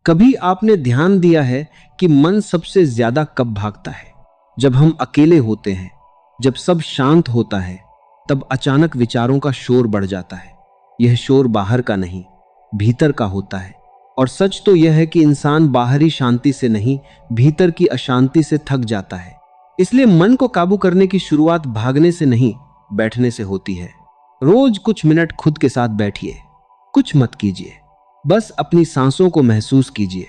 कभी आपने ध्यान दिया है कि मन सबसे ज्यादा कब भागता है? जब हम अकेले होते हैं, जब सब शांत होता है, तब अचानक विचारों का शोर बढ़ जाता है। यह शोर बाहर का नहीं, भीतर का होता है। और सच तो यह है कि इंसान बाहरी शांति से नहीं, भीतर की अशांति से थक जाता है। इसलिए मन को काबू करने की शुरुआत भागने से नहीं, बैठने से होती है। रोज कुछ मिनट खुद के साथ बैठिए, कुछ मत कीजिए, बस अपनी सांसों को महसूस कीजिए।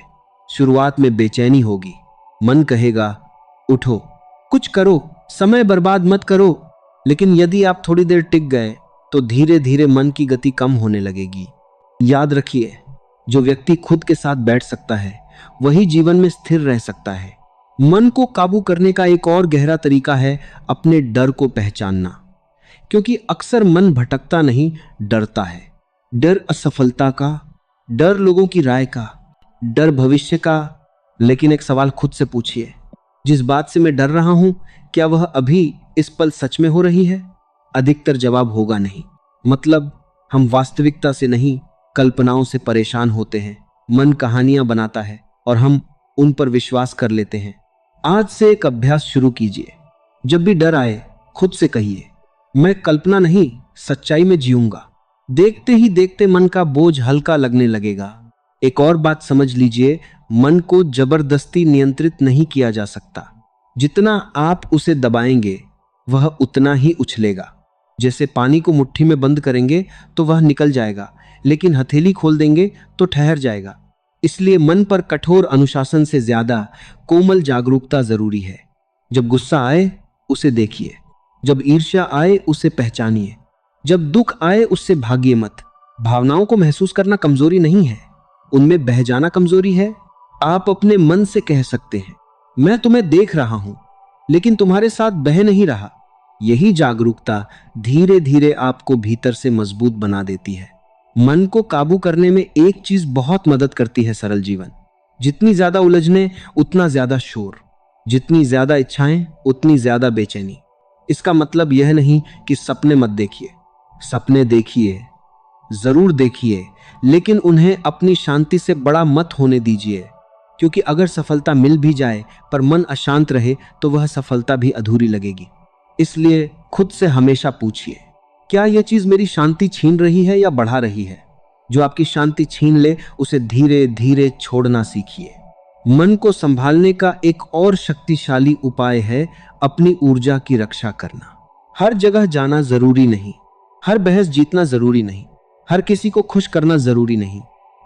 शुरुआत में बेचैनी होगी, मन कहेगा उठो, कुछ करो, समय बर्बाद मत करो। लेकिन यदि आप थोड़ी देर टिक गए तो धीरे धीरे मन की गति कम होने लगेगी। याद रखिए, जो व्यक्ति खुद के साथ बैठ सकता है वही जीवन में स्थिर रह सकता है। मन को काबू करने का एक और गहरा तरीका है अपने डर को पहचानना। क्योंकि अक्सर मन भटकता नहीं, डरता है। डर असफलता का, डर लोगों की राय का, डर भविष्य का। लेकिन एक सवाल खुद से पूछिए, जिस बात से मैं डर रहा हूं, क्या वह अभी इस पल सच में हो रही है? अधिकतर जवाब होगा नहीं। मतलब हम वास्तविकता से नहीं, कल्पनाओं से परेशान होते हैं। मन कहानियां बनाता है और हम उन पर विश्वास कर लेते हैं। आज से एक अभ्यास शुरू कीजिए। जब भी डर आए, खुद से कहिए, मैं कल्पना नहीं, सच्चाई में जीऊंगा। देखते ही देखते मन का बोझ हल्का लगने लगेगा। एक और बात समझ लीजिए, मन को जबरदस्ती नियंत्रित नहीं किया जा सकता। जितना आप उसे दबाएंगे वह उतना ही उछलेगा। जैसे पानी को मुट्ठी में बंद करेंगे तो वह निकल जाएगा, लेकिन हथेली खोल देंगे तो ठहर जाएगा। इसलिए मन पर कठोर अनुशासन से ज्यादा कोमल जागरूकता जरूरी है। जब गुस्सा आए उसे देखिए, जब ईर्ष्या आए उसे पहचानिए, जब दुख आए उससे भागिए मत। भावनाओं को महसूस करना कमजोरी नहीं है, उनमें बह जाना कमजोरी है। आप अपने मन से कह सकते हैं, मैं तुम्हें देख रहा हूं लेकिन तुम्हारे साथ बह नहीं रहा। यही जागरूकता धीरे धीरे आपको भीतर से मजबूत बना देती है। मन को काबू करने में एक चीज बहुत मदद करती है, सरल जीवन। जितनी ज्यादा उलझने उतना ज्यादा शोर, जितनी ज्यादा इच्छाएं उतनी ज्यादा बेचैनी। इसका मतलब यह नहीं कि सपने मत देखिए। सपने देखिए, जरूर देखिए, लेकिन उन्हें अपनी शांति से बड़ा मत होने दीजिए। क्योंकि अगर सफलता मिल भी जाए पर मन अशांत रहे तो वह सफलता भी अधूरी लगेगी। इसलिए खुद से हमेशा पूछिए, क्या यह चीज मेरी शांति छीन रही है या बढ़ा रही है? जो आपकी शांति छीन ले उसे धीरे धीरे छोड़ना सीखिए। मन को संभालने का एक और शक्तिशाली उपाय है अपनी ऊर्जा की रक्षा करना। हर जगह जाना जरूरी नहीं, हर बहस जीतना जरूरी नहीं, हर किसी को खुश करना जरूरी नहीं।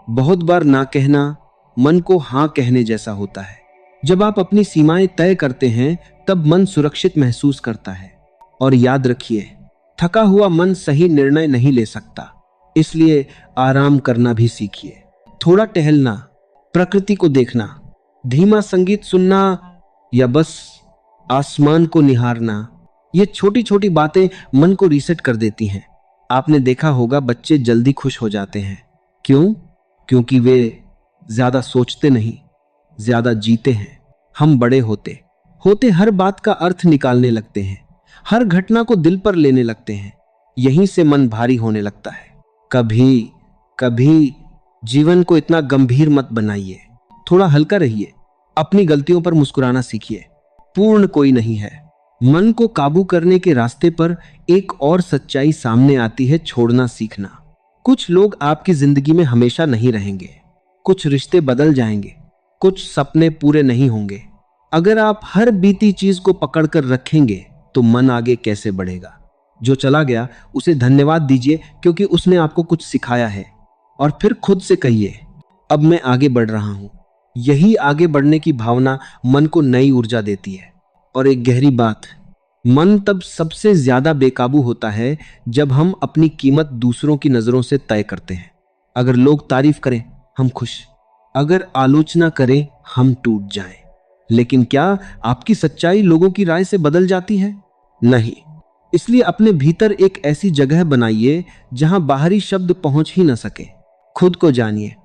बहुत बार ना कहना मन को हाँ कहने जैसा होता है। जब आप अपनी सीमाएं तय करते हैं तब मन सुरक्षित महसूस करता है। और याद रखिए, थका हुआ मन सही निर्णय नहीं ले सकता। इसलिए आराम करना भी सीखिए। थोड़ा टहलना, प्रकृति को देखना, धीमा संगीत सुनना या बस आसमान को निहारना, ये छोटी छोटी बातें मन को रीसेट कर देती हैं। आपने देखा होगा, बच्चे जल्दी खुश हो जाते हैं। क्यों? क्योंकि वे ज्यादा सोचते नहीं, ज्यादा जीते हैं। हम बड़े होते होते हर बात का अर्थ निकालने लगते हैं, हर घटना को दिल पर लेने लगते हैं। यहीं से मन भारी होने लगता है। कभी कभी जीवन को इतना गंभीर मत बनाइए, थोड़ा हल्का रहिए। अपनी गलतियों पर मुस्कुराना सीखिए। पूर्ण कोई नहीं है। मन को काबू करने के रास्ते पर एक और सच्चाई सामने आती है, छोड़ना सीखना। कुछ लोग आपकी जिंदगी में हमेशा नहीं रहेंगे, कुछ रिश्ते बदल जाएंगे, कुछ सपने पूरे नहीं होंगे। अगर आप हर बीती चीज को पकड़कर रखेंगे तो मन आगे कैसे बढ़ेगा? जो चला गया उसे धन्यवाद दीजिए, क्योंकि उसने आपको कुछ सिखाया है। और फिर खुद से कहिए, अब मैं आगे बढ़ रहा हूं। यही आगे बढ़ने की भावना मन को नई ऊर्जा देती है। और एक गहरी बात, मन तब सबसे ज्यादा बेकाबू होता है जब हम अपनी कीमत दूसरों की नजरों से तय करते हैं। अगर लोग तारीफ करें हम खुश, अगर आलोचना करें हम टूट जाएं। लेकिन क्या आपकी सच्चाई लोगों की राय से बदल जाती है? नहीं। इसलिए अपने भीतर एक ऐसी जगह बनाइए जहां बाहरी शब्द पहुंच ही न सके। खुद को जानिए,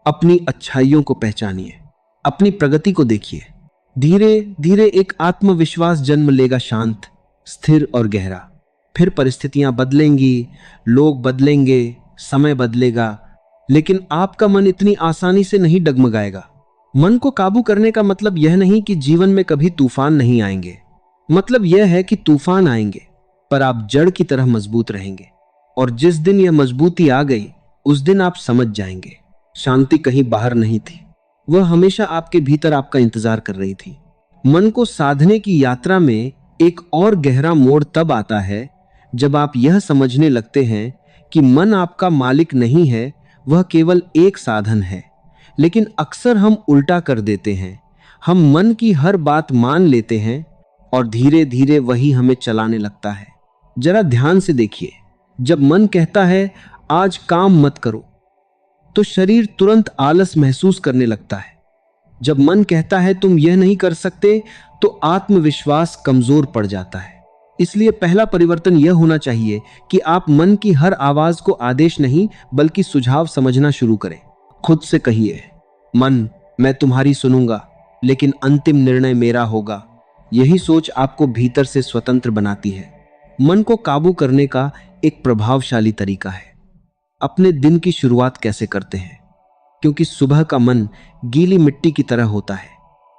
अपनी अच्छाइयों को पहचानिए, अपनी प्रगति को देखिए। धीरे धीरे एक आत्मविश्वास जन्म लेगा, शांत, स्थिर और गहरा। फिर परिस्थितियां बदलेंगी, लोग बदलेंगे, समय बदलेगा, लेकिन आपका मन इतनी आसानी से नहीं डगमगाएगा। मन को काबू करने का मतलब यह नहीं कि जीवन में कभी तूफान नहीं आएंगे। मतलब यह है कि तूफान आएंगे, पर आप जड़ की तरह मजबूत रहेंगे। और जिस दिन यह मजबूती आ गई, उस दिन आप समझ जाएंगे शांति कहीं बाहर नहीं थी, वह हमेशा आपके भीतर आपका इंतजार कर रही थी। मन को साधने की यात्रा में एक और गहरा मोड़ तब आता है जब आप यह समझने लगते हैं कि मन आपका मालिक नहीं है, वह केवल एक साधन है। लेकिन अक्सर हम उल्टा कर देते हैं। हम मन की हर बात मान लेते हैं और धीरे धीरे वही हमें चलाने लगता है। जरा ध्यान से देखिए, जब मन कहता है आज काम मत करो, तो शरीर तुरंत आलस महसूस करने लगता है। जब मन कहता है तुम यह नहीं कर सकते, तो आत्मविश्वास कमजोर पड़ जाता है। इसलिए पहला परिवर्तन यह होना चाहिए कि आप मन की हर आवाज को आदेश नहीं बल्कि सुझाव समझना शुरू करें। खुद से कहिए, मन, मैं तुम्हारी सुनूंगा, लेकिन अंतिम निर्णय मेरा होगा। यही सोच आपको भीतर से स्वतंत्र बनाती है। मन को काबू करने का एक प्रभावशाली तरीका है। अपने दिन की शुरुआत कैसे करते हैं? क्योंकि सुबह का मन गीली मिट्टी की तरह होता है।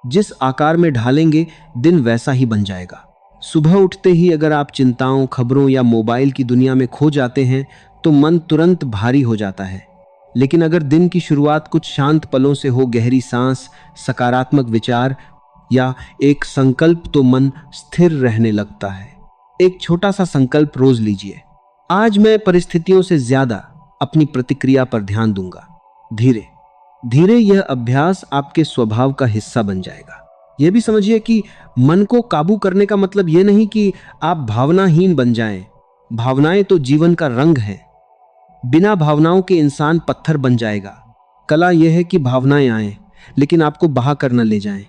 जिस आकार में ढालेंगे, दिन वैसा ही बन जाएगा। सुबह उठते ही अगर आप चिंताओं, खबरों या मोबाइल की दुनिया में खो जाते हैं, तो मन तुरंत भारी हो जाता है। लेकिन अगर दिन की शुरुआत कुछ शांत पलों से हो, गहरी सांस, सकारात्मक विचार या एक संकल्प, तो मन स्थिर रहने लगता है। एक छोटा सा संकल्प रोज लीजिए, आज मैं परिस्थितियों से ज्यादा अपनी प्रतिक्रिया पर ध्यान दूंगा। धीरे धीरे यह अभ्यास आपके स्वभाव का हिस्सा बन जाएगा। यह भी समझिए कि मन को काबू करने का मतलब यह नहीं कि आप भावनाहीन बन जाएं। भावनाएं तो जीवन का रंग है। बिना भावनाओं के इंसान पत्थर बन जाएगा। कला यह है कि भावनाएं आएं, लेकिन आपको बहा कर न ले जाएं।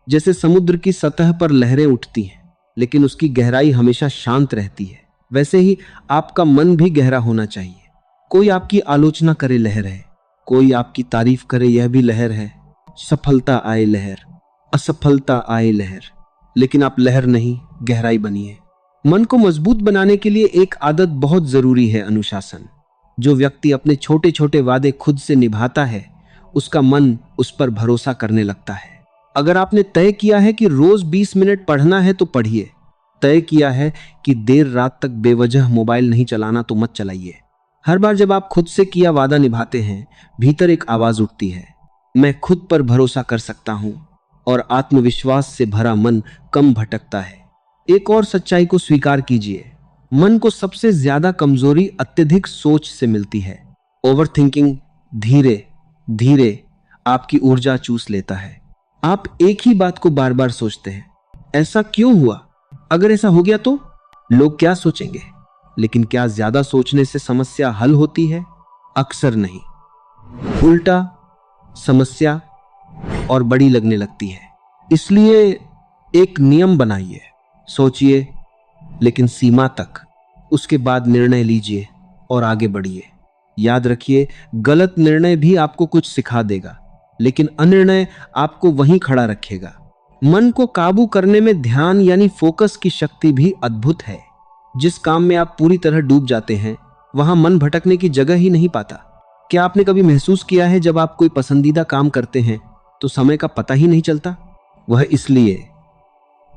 जैसे समुद्र की सतह पर लहरें उठती हैं, लेकिन उसकी गहराई हमेशा शांत रहती है। वैसे ही आपका मन भी गहरा होना चाहिए। कोई आपकी आलोचना करे, लहर है। कोई आपकी तारीफ करे, यह भी लहर है। सफलता आए लहर, असफलता आए लहर, लेकिन आप लहर नहीं, गहराई बनिए। मन को मजबूत बनाने के लिए एक आदत बहुत जरूरी है, अनुशासन। जो व्यक्ति अपने छोटे छोटे वादे खुद से निभाता है, उसका मन उस पर भरोसा करने लगता है। अगर आपने तय किया है कि रोज 20 मिनट पढ़ना है, तो पढ़िए। तय किया है कि देर रात तक बेवजह मोबाइल नहीं चलाना, तो मत चलाइए। हर बार जब आप खुद से किया वादा निभाते हैं, भीतर एक आवाज उठती है, मैं खुद पर भरोसा कर सकता हूं। और आत्मविश्वास से भरा मन कम भटकता है। एक और सच्चाई को स्वीकार कीजिए, मन को सबसे ज्यादा कमजोरी अत्यधिक सोच से मिलती है। ओवरथिंकिंग धीरे धीरे आपकी ऊर्जा चूस लेता है। आप एक ही बात को बार बार सोचते हैं, ऐसा क्यों हुआ, अगर ऐसा हो गया तो लोग क्या सोचेंगे। लेकिन क्या ज्यादा सोचने से समस्या हल होती है? अक्सर नहीं, उल्टा समस्या और बड़ी लगने लगती है। इसलिए एक नियम बनाइए, सोचिए लेकिन सीमा तक, उसके बाद निर्णय लीजिए और आगे बढ़िए। याद रखिए, गलत निर्णय भी आपको कुछ सिखा देगा, लेकिन अनिर्णय आपको वहीं खड़ा रखेगा। मन को काबू करने में ध्यान यानी फोकस की शक्ति भी अद्भुत है। जिस काम में आप पूरी तरह डूब जाते हैं, वहां मन भटकने की जगह ही नहीं पाता। क्या आपने कभी महसूस किया है, जब आप कोई पसंदीदा काम करते हैं तो समय का पता ही नहीं चलता? वह इसलिए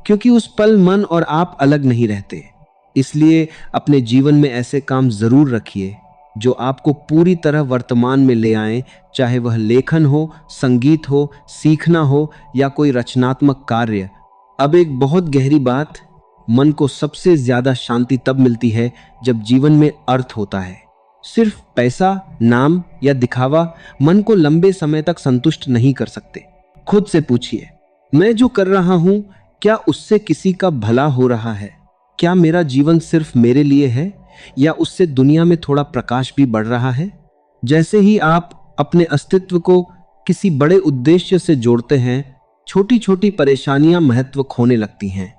क्योंकि उस पल मन और आप अलग नहीं रहते। इसलिए अपने जीवन में ऐसे काम जरूर रखिए जो आपको पूरी तरह वर्तमान में ले आएं, चाहे वह लेखन हो, संगीत हो, सीखना हो या कोई रचनात्मक कार्य। अब एक बहुत गहरी बात, मन को सबसे ज्यादा शांति तब मिलती है जब जीवन में अर्थ होता है। सिर्फ पैसा, नाम या दिखावा मन को लंबे समय तक संतुष्ट नहीं कर सकते। खुद से पूछिए, मैं जो कर रहा हूं, क्या उससे किसी का भला हो रहा है? क्या मेरा जीवन सिर्फ मेरे लिए है या उससे दुनिया में थोड़ा प्रकाश भी बढ़ रहा है? जैसे ही आप अपने अस्तित्व को किसी बड़े उद्देश्य से जोड़ते हैं, छोटी छोटी परेशानियां महत्व खोने लगती हैं।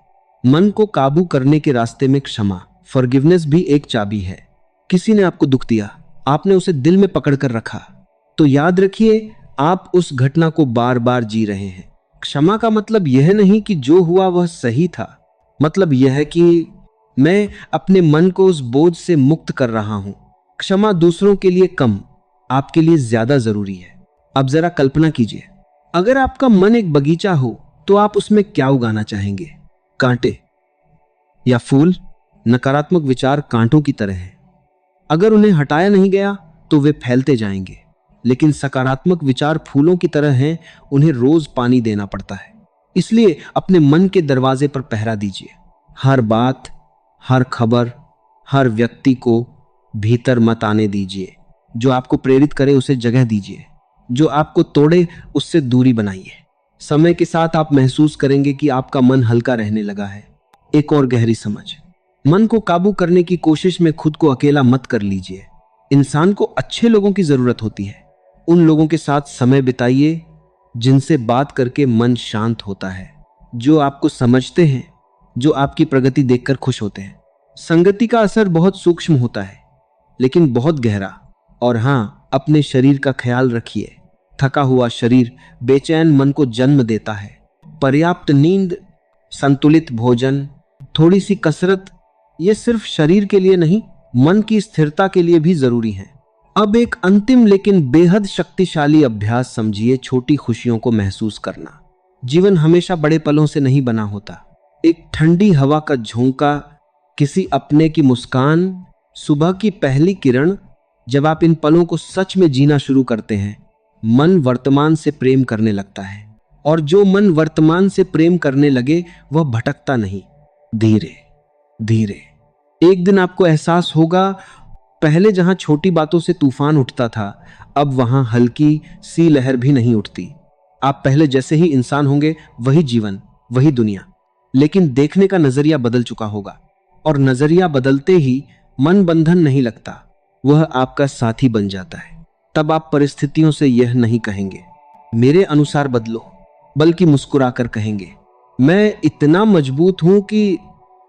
मन को काबू करने के रास्ते में क्षमा, फॉरगिवनेस भी एक चाबी है। किसी ने आपको दुख दिया, आपने उसे दिल में पकड़ कर रखा, तो याद रखिए आप उस घटना को बार बार जी रहे हैं। क्षमा का मतलब यह नहीं कि जो हुआ वह सही था। मतलब यह है कि मैं अपने मन को उस बोझ से मुक्त कर रहा हूं। क्षमा दूसरों के लिए कम, आपके लिए ज्यादा जरूरी है। अब जरा कल्पना कीजिए, अगर आपका मन एक बगीचा हो तो आप उसमें क्या उगाना चाहेंगे? कांटे या फूल? नकारात्मक विचार कांटों की तरह हैं। अगर उन्हें हटाया नहीं गया तो वे फैलते जाएंगे, लेकिन सकारात्मक विचार फूलों की तरह हैं, उन्हें रोज पानी देना पड़ता है। इसलिए अपने मन के दरवाजे पर पहरा दीजिए। हर बात, हर खबर, हर व्यक्ति को भीतर मत आने दीजिए। जो आपको प्रेरित करे उसे जगह दीजिए, जो आपको तोड़े उससे दूरी बनाइए। समय के साथ आप महसूस करेंगे कि आपका मन हल्का रहने लगा है। एक और गहरी समझ, मन को काबू करने की कोशिश में खुद को अकेला मत कर लीजिए। इंसान को अच्छे लोगों की जरूरत होती है। उन लोगों के साथ समय बिताइए जिनसे बात करके मन शांत होता है, जो आपको समझते हैं, जो आपकी प्रगति देखकर खुश होते हैं। संगति का असर बहुत सूक्ष्म होता है लेकिन बहुत गहरा। और हाँ, अपने शरीर का ख्याल रखिए। थका हुआ शरीर बेचैन मन को जन्म देता है। पर्याप्त नींद, संतुलित भोजन, थोड़ी सी कसरत, ये सिर्फ शरीर के लिए नहीं, मन की स्थिरता के लिए भी जरूरी है। अब एक अंतिम लेकिन बेहद शक्तिशाली अभ्यास समझिए, छोटी खुशियों को महसूस करना। जीवन हमेशा बड़े पलों से नहीं बना होता। एक ठंडी हवा का झोंका, किसी अपने की मुस्कान, सुबह की पहली किरण, जब आप इन पलों को सच में जीना शुरू करते हैं, मन वर्तमान से प्रेम करने लगता है। और जो मन वर्तमान से प्रेम करने लगे वह भटकता नहीं। धीरे धीरे एक दिन आपको एहसास होगा, पहले जहां छोटी बातों से तूफान उठता था, अब वहां हल्की सी लहर भी नहीं उठती। आप पहले जैसे ही इंसान होंगे, वही जीवन, वही दुनिया, लेकिन देखने का नजरिया बदल चुका होगा। और नजरिया बदलते ही मन बंधन नहीं लगता, वह आपका साथी बन जाता है। तब आप परिस्थितियों से यह नहीं कहेंगे मेरे अनुसार बदलो, बल्कि मुस्कुराकर कहेंगे मैं इतना मजबूत हूं कि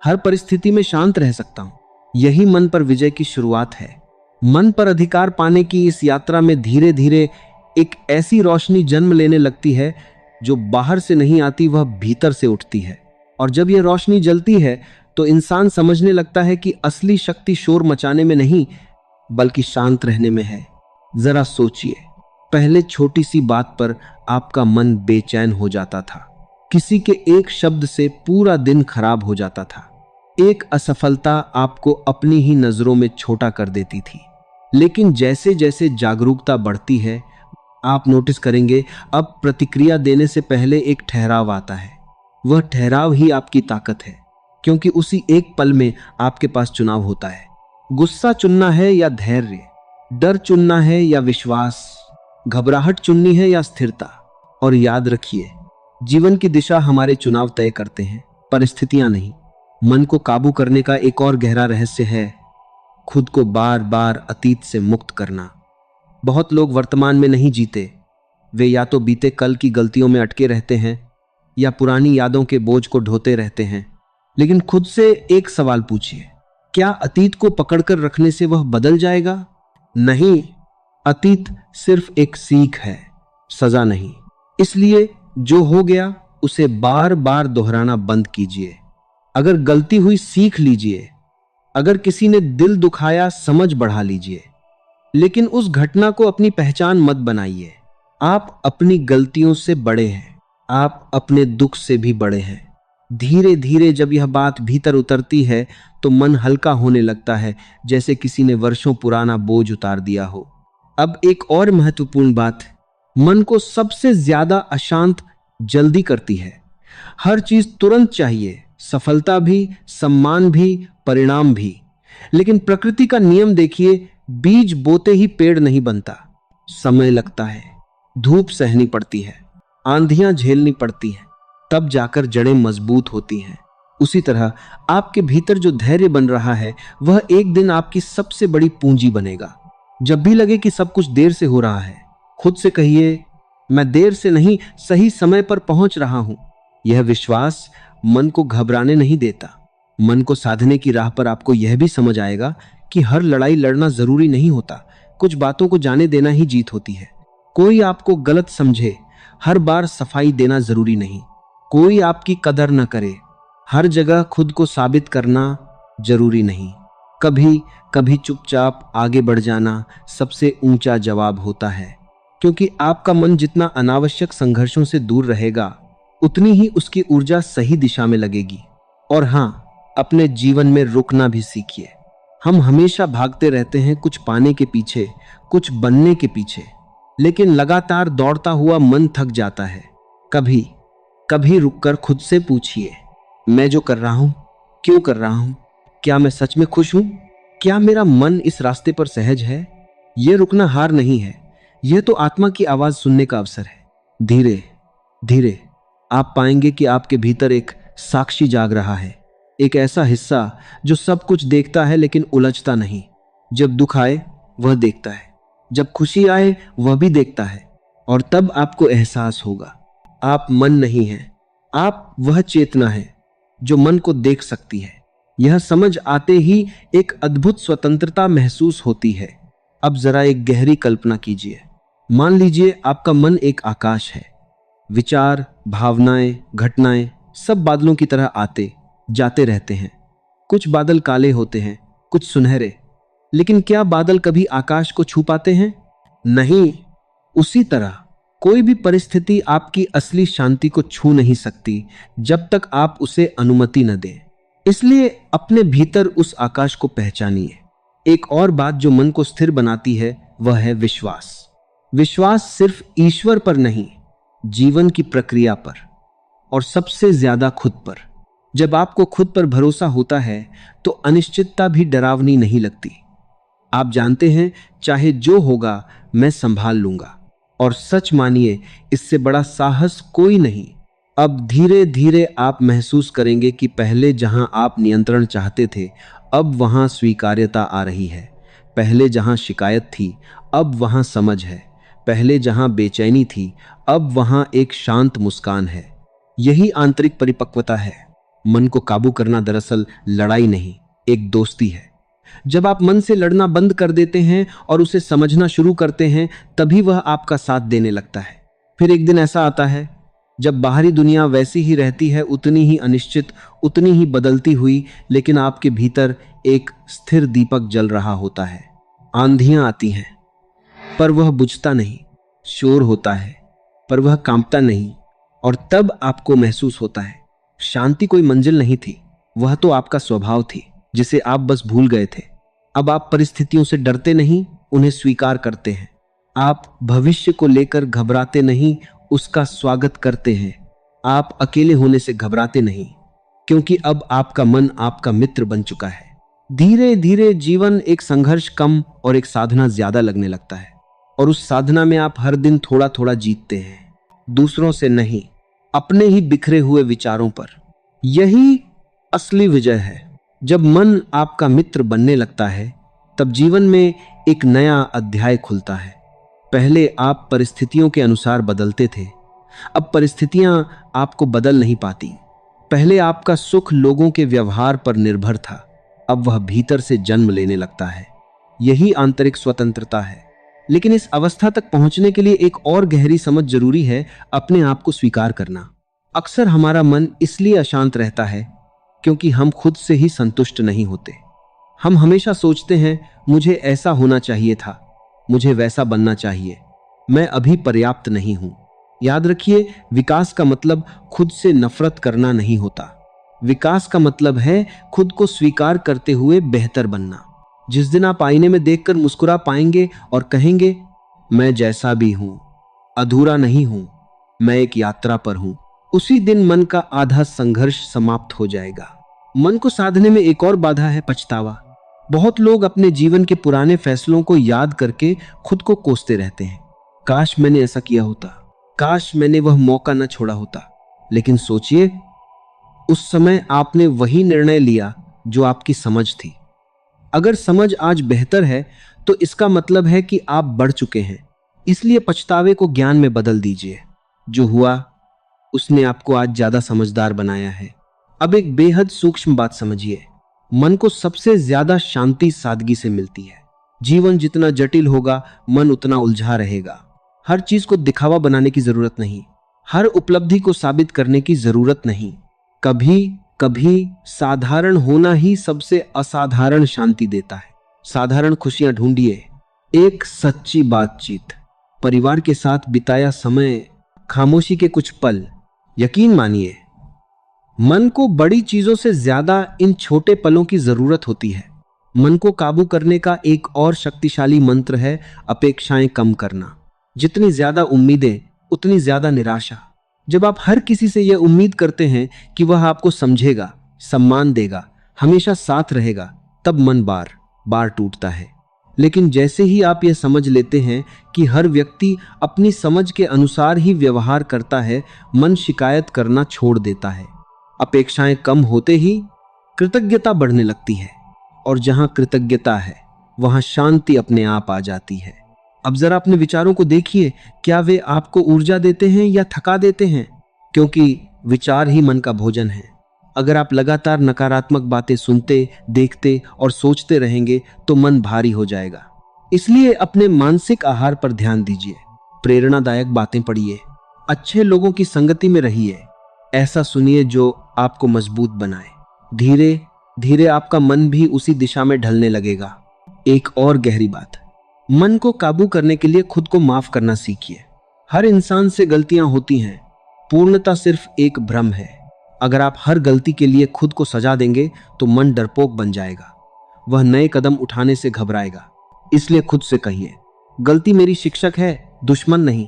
हर परिस्थिति में शांत रह सकता हूं। यही मन पर विजय की शुरुआत है। मन पर अधिकार पाने की इस यात्रा में धीरे धीरे एक ऐसी रोशनी जन्म लेने लगती है जो बाहर से नहीं आती, वह भीतर से उठती है। और जब यह रोशनी जलती है तो इंसान समझने लगता है कि असली शक्ति शोर मचाने में नहीं, बल्कि शांत रहने में है। जरा सोचिए, पहले छोटी सी बात पर आपका मन बेचैन हो जाता था। किसी के एक शब्द से पूरा दिन खराब हो जाता था। एक असफलता आपको अपनी ही नजरों में छोटा कर देती थी। लेकिन जैसे जैसे जागरूकता बढ़ती है, आप नोटिस करेंगे अब प्रतिक्रिया देने से पहले एक ठहराव आता है। वह ठहराव ही आपकी ताकत है, क्योंकि उसी एक पल में आपके पास चुनाव होता है। गुस्सा चुनना है या धैर्य, डर चुनना है या विश्वास, घबराहट चुननी है या स्थिरता। और याद रखिए, जीवन की दिशा हमारे चुनाव तय करते हैं, परिस्थितियां नहीं। मन को काबू करने का एक और गहरा रहस्य है खुद को बार बार अतीत से मुक्त करना। बहुत लोग वर्तमान में नहीं जीते। वे या तो बीते कल की गलतियों में अटके रहते हैं या पुरानी यादों के बोझ को ढोते रहते हैं। लेकिन खुद से एक सवाल पूछिए, क्या अतीत को पकड़कर रखने से वह बदल जाएगा? नहीं, अतीत सिर्फ एक सीख है, सजा नहीं। इसलिए जो हो गया उसे बार बार दोहराना बंद कीजिए। अगर गलती हुई सीख लीजिए, अगर किसी ने दिल दुखाया समझ बढ़ा लीजिए, लेकिन उस घटना को अपनी पहचान मत बनाइए। आप अपनी गलतियों से बड़े हैं, आप अपने दुख से भी बड़े हैं। धीरे धीरे जब यह बात भीतर उतरती है तो मन हल्का होने लगता है, जैसे किसी ने वर्षों पुराना बोझ उतार दिया हो। अब एक और महत्वपूर्ण बात, मन को सबसे ज्यादा अशांत जल्दी करती है। हर चीज तुरंत चाहिए, सफलता भी, सम्मान भी, परिणाम भी। लेकिन प्रकृति का नियम देखिए, बीज बोते ही पेड़ नहीं बनता। समय लगता है, धूप सहनी पड़ती है, आंधियां झेलनी पड़ती हैं, तब जाकर जड़ें मजबूत होती हैं। उसी तरह आपके भीतर जो धैर्य बन रहा है, वह एक दिन आपकी सबसे बड़ी पूंजी बनेगा। जब भी लगे कि सब कुछ देर से हो रहा है, खुद से कहिए मैं देर से नहीं, सही समय पर पहुंच रहा हूं। यह विश्वास मन को घबराने नहीं देता। मन को साधने की राह पर आपको यह भी समझ आएगा कि हर लड़ाई लड़ना जरूरी नहीं होता। कुछ बातों को जाने देना ही जीत होती है। कोई आपको गलत समझे, हर बार सफाई देना जरूरी नहीं। कोई आपकी कदर न करे, हर जगह खुद को साबित करना जरूरी नहीं। कभी कभी चुपचाप आगे बढ़ जाना सबसे ऊंचा जवाब होता है, क्योंकि आपका मन जितना अनावश्यक संघर्षों से दूर रहेगा उतनी ही उसकी ऊर्जा सही दिशा में लगेगी। और हाँ, अपने जीवन में रुकना भी सीखिए। हम हमेशा भागते रहते हैं, कुछ पाने के पीछे, कुछ बनने के पीछे, लेकिन लगातार दौड़ता हुआ मन थक जाता है। कभी कभी रुककर खुद से पूछिए, मैं जो कर रहा हूं क्यों कर रहा हूं? क्या मैं सच में खुश हूं? क्या मेरा मन इस रास्ते पर सहज है? यह रुकना हार नहीं है, यह तो आत्मा की आवाज सुनने का अवसर है। धीरे धीरे आप पाएंगे कि आपके भीतर एक साक्षी जाग रहा है, एक ऐसा हिस्सा जो सब कुछ देखता है लेकिन उलझता नहीं। जब दुख आए वह देखता है, जब खुशी आए वह भी देखता है, और तब आपको एहसास होगा आप मन नहीं हैं, आप वह चेतना है जो मन को देख सकती है। यह समझ आते ही एक अद्भुत स्वतंत्रता महसूस होती है। अब जरा एक गहरी कल्पना कीजिए। मान लीजिए आपका मन एक आकाश है। विचार, भावनाएं, घटनाएं सब बादलों की तरह आते जाते रहते हैं। कुछ बादल काले होते हैं, कुछ सुनहरे, लेकिन क्या बादल कभी आकाश को छू पाते हैं? नहीं। उसी तरह कोई भी परिस्थिति आपकी असली शांति को छू नहीं सकती जब तक आप उसे अनुमति न दें। इसलिए अपने भीतर उस आकाश को पहचानिए। एक और बात जो मन को स्थिर बनाती है वह है विश्वास। विश्वास सिर्फ ईश्वर पर नहीं, जीवन की प्रक्रिया पर, और सबसे ज्यादा खुद पर। जब आपको खुद पर भरोसा होता है तो अनिश्चितता भी डरावनी नहीं लगती। आप जानते हैं चाहे जो होगा मैं संभाल लूंगा, और सच मानिए इससे बड़ा साहस कोई नहीं। अब धीरे धीरे आप महसूस करेंगे कि पहले जहां आप नियंत्रण चाहते थे अब वहां स्वीकार्यता आ रही है। पहले जहां शिकायत थी अब वहां समझ है। पहले जहां बेचैनी थी अब वहां एक शांत मुस्कान है। यही आंतरिक परिपक्वता है। मन को काबू करना दरअसल लड़ाई नहीं, एक दोस्ती है। जब आप मन से लड़ना बंद कर देते हैं और उसे समझना शुरू करते हैं तभी वह आपका साथ देने लगता है। फिर एक दिन ऐसा आता है जब बाहरी दुनिया वैसी ही रहती है, उतनी ही अनिश्चित, उतनी ही बदलती हुई, लेकिन आपके भीतर एक स्थिर दीपक जल रहा होता है। आंधियां आती हैं पर वह बुझता नहीं, शोर होता है पर वह कांपता नहीं, और तब आपको महसूस होता है शांति कोई मंजिल नहीं थी, वह तो आपका स्वभाव थी जिसे आप बस भूल गए थे। अब आप परिस्थितियों से डरते नहीं, उन्हें स्वीकार करते हैं। आप भविष्य को लेकर घबराते नहीं, उसका स्वागत करते हैं। आप अकेले होने से घबराते नहीं, क्योंकि अब आपका मन आपका मित्र बन चुका है। धीरे धीरे जीवन एक संघर्ष कम और एक साधना ज्यादा लगने लगता है, और उस साधना में आप हर दिन थोड़ा थोड़ा जीतते हैं, दूसरों से नहीं, अपने ही बिखरे हुए विचारों पर। यही असली विजय है। जब मन आपका मित्र बनने लगता है तब जीवन में एक नया अध्याय खुलता है। पहले आप परिस्थितियों के अनुसार बदलते थे, अब परिस्थितियां आपको बदल नहीं पाती। पहले आपका सुख लोगों के व्यवहार पर निर्भर था, अब वह भीतर से जन्म लेने लगता है। यही आंतरिक स्वतंत्रता है। लेकिन इस अवस्था तक पहुंचने के लिए एक और गहरी समझ जरूरी है, अपने आप को स्वीकार करना। अक्सर हमारा मन इसलिए अशांत रहता है क्योंकि हम खुद से ही संतुष्ट नहीं होते। हम हमेशा सोचते हैं मुझे ऐसा होना चाहिए था, मुझे वैसा बनना चाहिए, मैं अभी पर्याप्त नहीं हूं। याद रखिए, विकास का मतलब खुद से नफरत करना नहीं होता। विकास का मतलब है खुद को स्वीकार करते हुए बेहतर बनना। जिस दिन आप आईने में देखकर मुस्कुरा पाएंगे और कहेंगे मैं जैसा भी हूं, अधूरा नहीं हूं, मैं एक यात्रा पर हूं, उसी दिन मन का आधा संघर्ष समाप्त हो जाएगा। मन को साधने में एक और बाधा है पछतावा। बहुत लोग अपने जीवन के पुराने फैसलों को याद करके खुद को कोसते रहते हैं। काश मैंने ऐसा किया होता, काश मैंने वह मौका न छोड़ा होता। लेकिन सोचिए, उस समय आपने वही निर्णय लिया जो आपकी समझ थी। अगर समझ आज बेहतर है तो इसका मतलब है कि आप बढ़ चुके हैं। इसलिए पछतावे को ज्ञान में बदल दीजिए। जो हुआ उसने आपको आज ज्यादा समझदार बनाया है। अब एक बेहद सूक्ष्म बात समझिए, मन को सबसे ज्यादा शांति सादगी से मिलती है। जीवन जितना जटिल होगा मन उतना उलझा रहेगा। हर चीज को दिखावा बनाने की जरूरत नहीं, हर उपलब्धि को साबित करने की जरूरत नहीं। कभी कभी साधारण होना ही सबसे असाधारण शांति देता है। साधारण खुशियां ढूंढिए, एक सच्ची बातचीत, परिवार के साथ बिताया समय, खामोशी के कुछ पल। यकीन मानिए, मन को बड़ी चीजों से ज्यादा इन छोटे पलों की जरूरत होती है। मन को काबू करने का एक और शक्तिशाली मंत्र है अपेक्षाएं कम करना। जितनी ज्यादा उम्मीदें उतनी ज्यादा निराशा। जब आप हर किसी से यह उम्मीद करते हैं कि वह आपको समझेगा, सम्मान देगा, हमेशा साथ रहेगा, तब मन बार बार टूटता है। लेकिन जैसे ही आप यह समझ लेते हैं कि हर व्यक्ति अपनी समझ के अनुसार ही व्यवहार करता है, मन शिकायत करना छोड़ देता है। अपेक्षाएं कम होते ही कृतज्ञता बढ़ने लगती है, और जहां कृतज्ञता है वहां शांति अपने आप आ जाती है। अब जरा अपने विचारों को देखिए, क्या वे आपको ऊर्जा देते हैं या थका देते हैं? क्योंकि विचार ही मन का भोजन है। अगर आप लगातार नकारात्मक बातें सुनते, देखते और सोचते रहेंगे तो मन भारी हो जाएगा। इसलिए अपने मानसिक आहार पर ध्यान दीजिए, प्रेरणादायक बातें पढ़िए, अच्छे लोगों की संगति में रहिए, ऐसा सुनिए जो आपको मजबूत बनाए। धीरे धीरे आपका मन भी उसी दिशा में ढलने लगेगा। एक और गहरी बात, मन को काबू करने के लिए खुद को माफ करना सीखिए। हर इंसान से गलतियां होती हैं, पूर्णता सिर्फ एक भ्रम है। अगर आप हर गलती के लिए खुद को सजा देंगे तो मन डरपोक बन जाएगा, वह नए कदम उठाने से घबराएगा। इसलिए खुद से कहिए, गलती मेरी शिक्षक है, दुश्मन नहीं।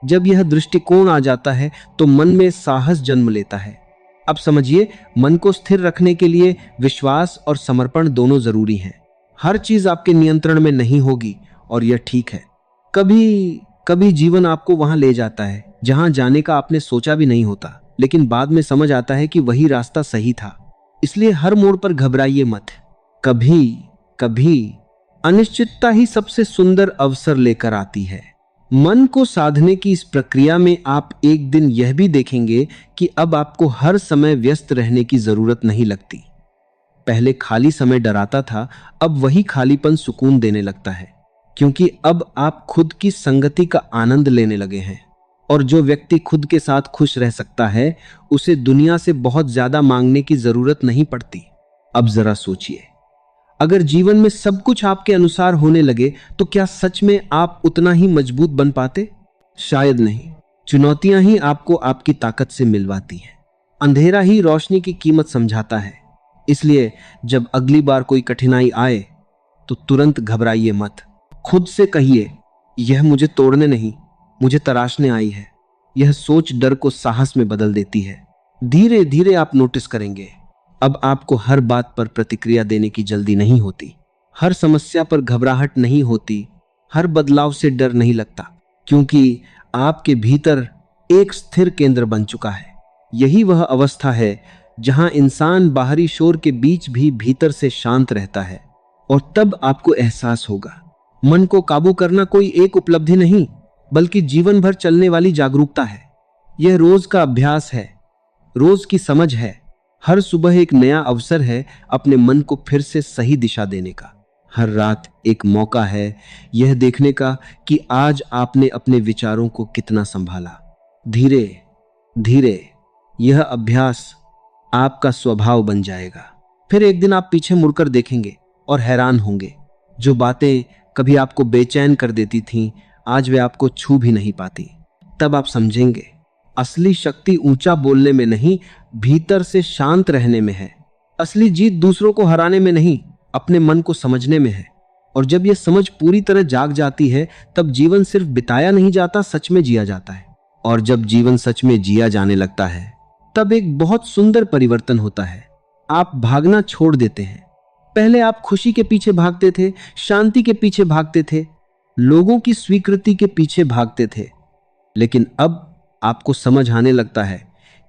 जब यह दृष्टिकोण आ जाता है तो मन में साहस जन्म लेता है। अब समझिए, मन को स्थिर रखने के लिए विश्वास और समर्पण दोनों जरूरी हैं। हर चीज आपके नियंत्रण में नहीं होगी और यह ठीक है। कभी कभी जीवन आपको वहां ले जाता है जहां जाने का आपने सोचा भी नहीं होता, लेकिन बाद में समझ आता है कि वही रास्ता सही था। इसलिए हर मोड़ पर घबराइए मत। कभी कभी अनिश्चितता ही सबसे सुंदर अवसर लेकर आती है। मन को साधने की इस प्रक्रिया में आप एक दिन यह भी देखेंगे कि अब आपको हर समय व्यस्त रहने की जरूरत नहीं लगती। पहले खाली समय डराता था, अब वही खालीपन सुकून देने लगता है, क्योंकि अब आप खुद की संगति का आनंद लेने लगे हैं। और जो व्यक्ति खुद के साथ खुश रह सकता है, उसे दुनिया से बहुत ज्यादा मांगने की जरूरत नहीं पड़ती। अब जरा सोचिए, अगर जीवन में सब कुछ आपके अनुसार होने लगे तो क्या सच में आप उतना ही मजबूत बन पाते? शायद नहीं। चुनौतियां ही आपको आपकी ताकत से मिलवाती हैं। अंधेरा ही रोशनी की कीमत समझाता है। इसलिए जब अगली बार कोई कठिनाई आए तो तुरंत घबराइए मत। खुद से कहिए, यह मुझे तोड़ने नहीं, मुझे तराशने आई है। यह सोच डर को साहस में बदल देती है। धीरे धीरे आप नोटिस करेंगे, अब आपको हर बात पर प्रतिक्रिया देने की जल्दी नहीं होती, हर समस्या पर घबराहट नहीं होती, हर बदलाव से डर नहीं लगता, क्योंकि आपके भीतर एक स्थिर केंद्र बन चुका है। यही वह अवस्था है जहां इंसान बाहरी शोर के बीच भी भीतर से शांत रहता है। और तब आपको एहसास होगा, मन को काबू करना कोई एक उपलब्धि नहीं, बल्कि जीवन भर चलने वाली जागरूकता है। यह रोज का अभ्यास है, रोज की समझ है। हर सुबह एक नया अवसर है अपने मन को फिर से सही दिशा देने का। हर रात एक मौका है यह देखने का कि आज आपने अपने विचारों को कितना संभाला। धीरे धीरे यह अभ्यास आपका स्वभाव बन जाएगा। फिर एक दिन आप पीछे मुड़कर देखेंगे और हैरान होंगे, जो बातें कभी आपको बेचैन कर देती थीं, आज वे आपको छू भी नहीं पाती। तब आप समझेंगे, असली शक्ति ऊंचा बोलने में नहीं, भीतर से शांत रहने में है। असली जीत दूसरों को हराने में नहीं, अपने मन को समझने में है। और जब यह समझ पूरी तरह जाग जाती है, तब जीवन सिर्फ बिताया नहीं जाता, सच में जिया जाता है। और जब जीवन सच में जिया जाने लगता है, तब एक बहुत सुंदर परिवर्तन होता है। आप भागना छोड़ देते हैं। पहले आप खुशी के पीछे भागते थे, शांति के पीछे भागते थे, लोगों की स्वीकृति के पीछे भागते थे। लेकिन अब आपको समझ आने लगता है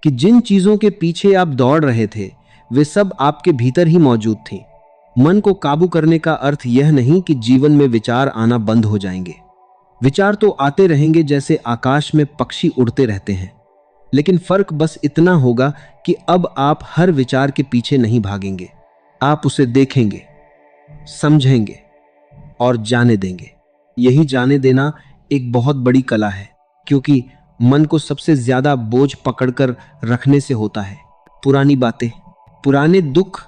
कि जिन चीजों के पीछे आप दौड़ रहे थे, वे सब आपके भीतर ही मौजूद थी। मन को काबू करने का अर्थ यह नहीं कि जीवन में विचार आना बंद हो जाएंगे। विचार तो आते रहेंगे, जैसे आकाश में पक्षी उड़ते रहते हैं। लेकिन फर्क बस इतना होगा कि अब आप हर विचार के पीछे नहीं भागेंगे। आप उसे देखेंगे, समझेंगे और जाने देंगे। यही जाने देना एक बहुत बड़ी कला है, क्योंकि मन को सबसे ज्यादा बोझ पकड़कर रखने से होता है। पुरानी बातें, पुराने दुख,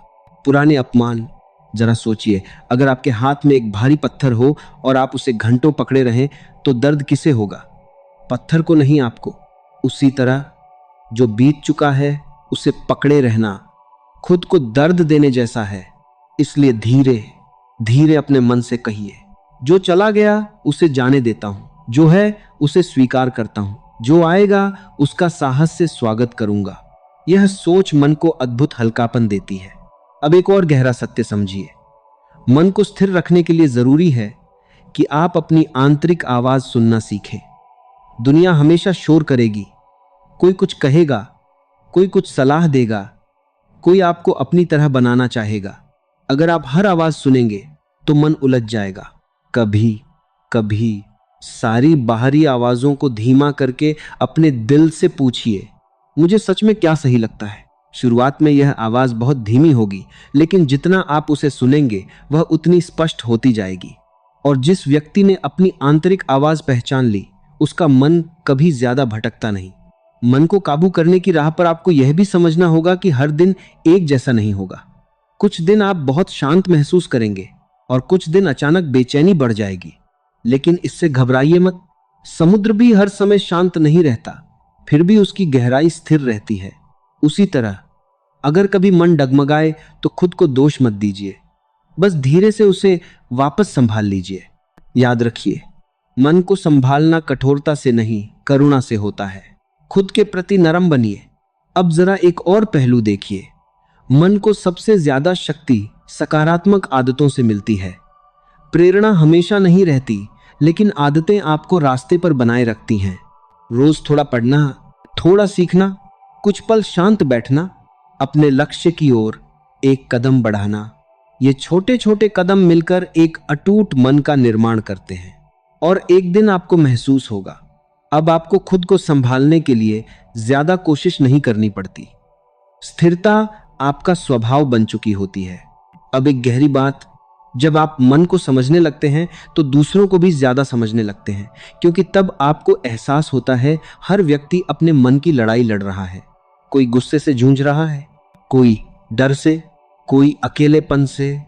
पुराने अपमान। जरा सोचिए, अगर आपके हाथ में एक भारी पत्थर हो और आप उसे घंटों पकड़े रहें तो दर्द किसे होगा? पत्थर को नहीं, आपको। उसी तरह जो बीत चुका है उसे पकड़े रहना खुद को दर्द देने जैसा है। इसलिए धीरे धीरे अपने मन से कहिए, जो चला गया उसे जाने देता हूं, जो है उसे स्वीकार करता हूं, जो आएगा उसका साहस से स्वागत करूंगा। यह सोच मन को अद्भुत हल्कापन देती है। अब एक और गहरा सत्य समझिए। मन को स्थिर रखने के लिए जरूरी है कि आप अपनी आंतरिक आवाज सुनना सीखें। दुनिया हमेशा शोर करेगी, कोई कुछ कहेगा, कोई कुछ सलाह देगा, कोई आपको अपनी तरह बनाना चाहेगा। अगर आप हर आवाज सुनेंगे तो मन उलझ जाएगा। कभी कभी सारी बाहरी आवाजों को धीमा करके अपने दिल से पूछिए, मुझे सच में क्या सही लगता है। शुरुआत में यह आवाज बहुत धीमी होगी, लेकिन जितना आप उसे सुनेंगे वह उतनी स्पष्ट होती जाएगी। और जिस व्यक्ति ने अपनी आंतरिक आवाज पहचान ली, उसका मन कभी ज्यादा भटकता नहीं। मन को काबू करने की राह पर आपको यह भी समझना होगा कि हर दिन एक जैसा नहीं होगा। कुछ दिन आप बहुत शांत महसूस करेंगे और कुछ दिन अचानक बेचैनी बढ़ जाएगी। लेकिन इससे घबराइए मत। समुद्र भी हर समय शांत नहीं रहता, फिर भी उसकी गहराई स्थिर रहती है। उसी तरह अगर कभी मन डगमगाए तो खुद को दोष मत दीजिए, बस धीरे से उसे वापस संभाल लीजिए। याद रखिए, मन को संभालना कठोरता से नहीं, करुणा से होता है। खुद के प्रति नरम बनिए। अब जरा एक और पहलू देखिए। मन को सबसे ज्यादा शक्ति सकारात्मक आदतों से मिलती है। प्रेरणा हमेशा नहीं रहती, लेकिन आदतें आपको रास्ते पर बनाए रखती हैं। रोज थोड़ा पढ़ना, थोड़ा सीखना, कुछ पल शांत बैठना, अपने लक्ष्य की ओर एक कदम बढ़ाना, ये छोटे छोटे कदम मिलकर एक अटूट मन का निर्माण करते हैं। और एक दिन आपको महसूस होगा, अब आपको खुद को संभालने के लिए ज्यादा कोशिश नहीं करनी पड़ती। स्थिरता आपका स्वभाव बन चुकी होती है। अब एक गहरी बात, जब आप मन को समझने लगते हैं तो दूसरों को भी ज्यादा समझने लगते हैं, क्योंकि तब आपको एहसास होता है हर व्यक्ति अपने मन की लड़ाई लड़ रहा है। कोई गुस्से से जूझ रहा है, कोई डर से, कोई अकेलेपन से।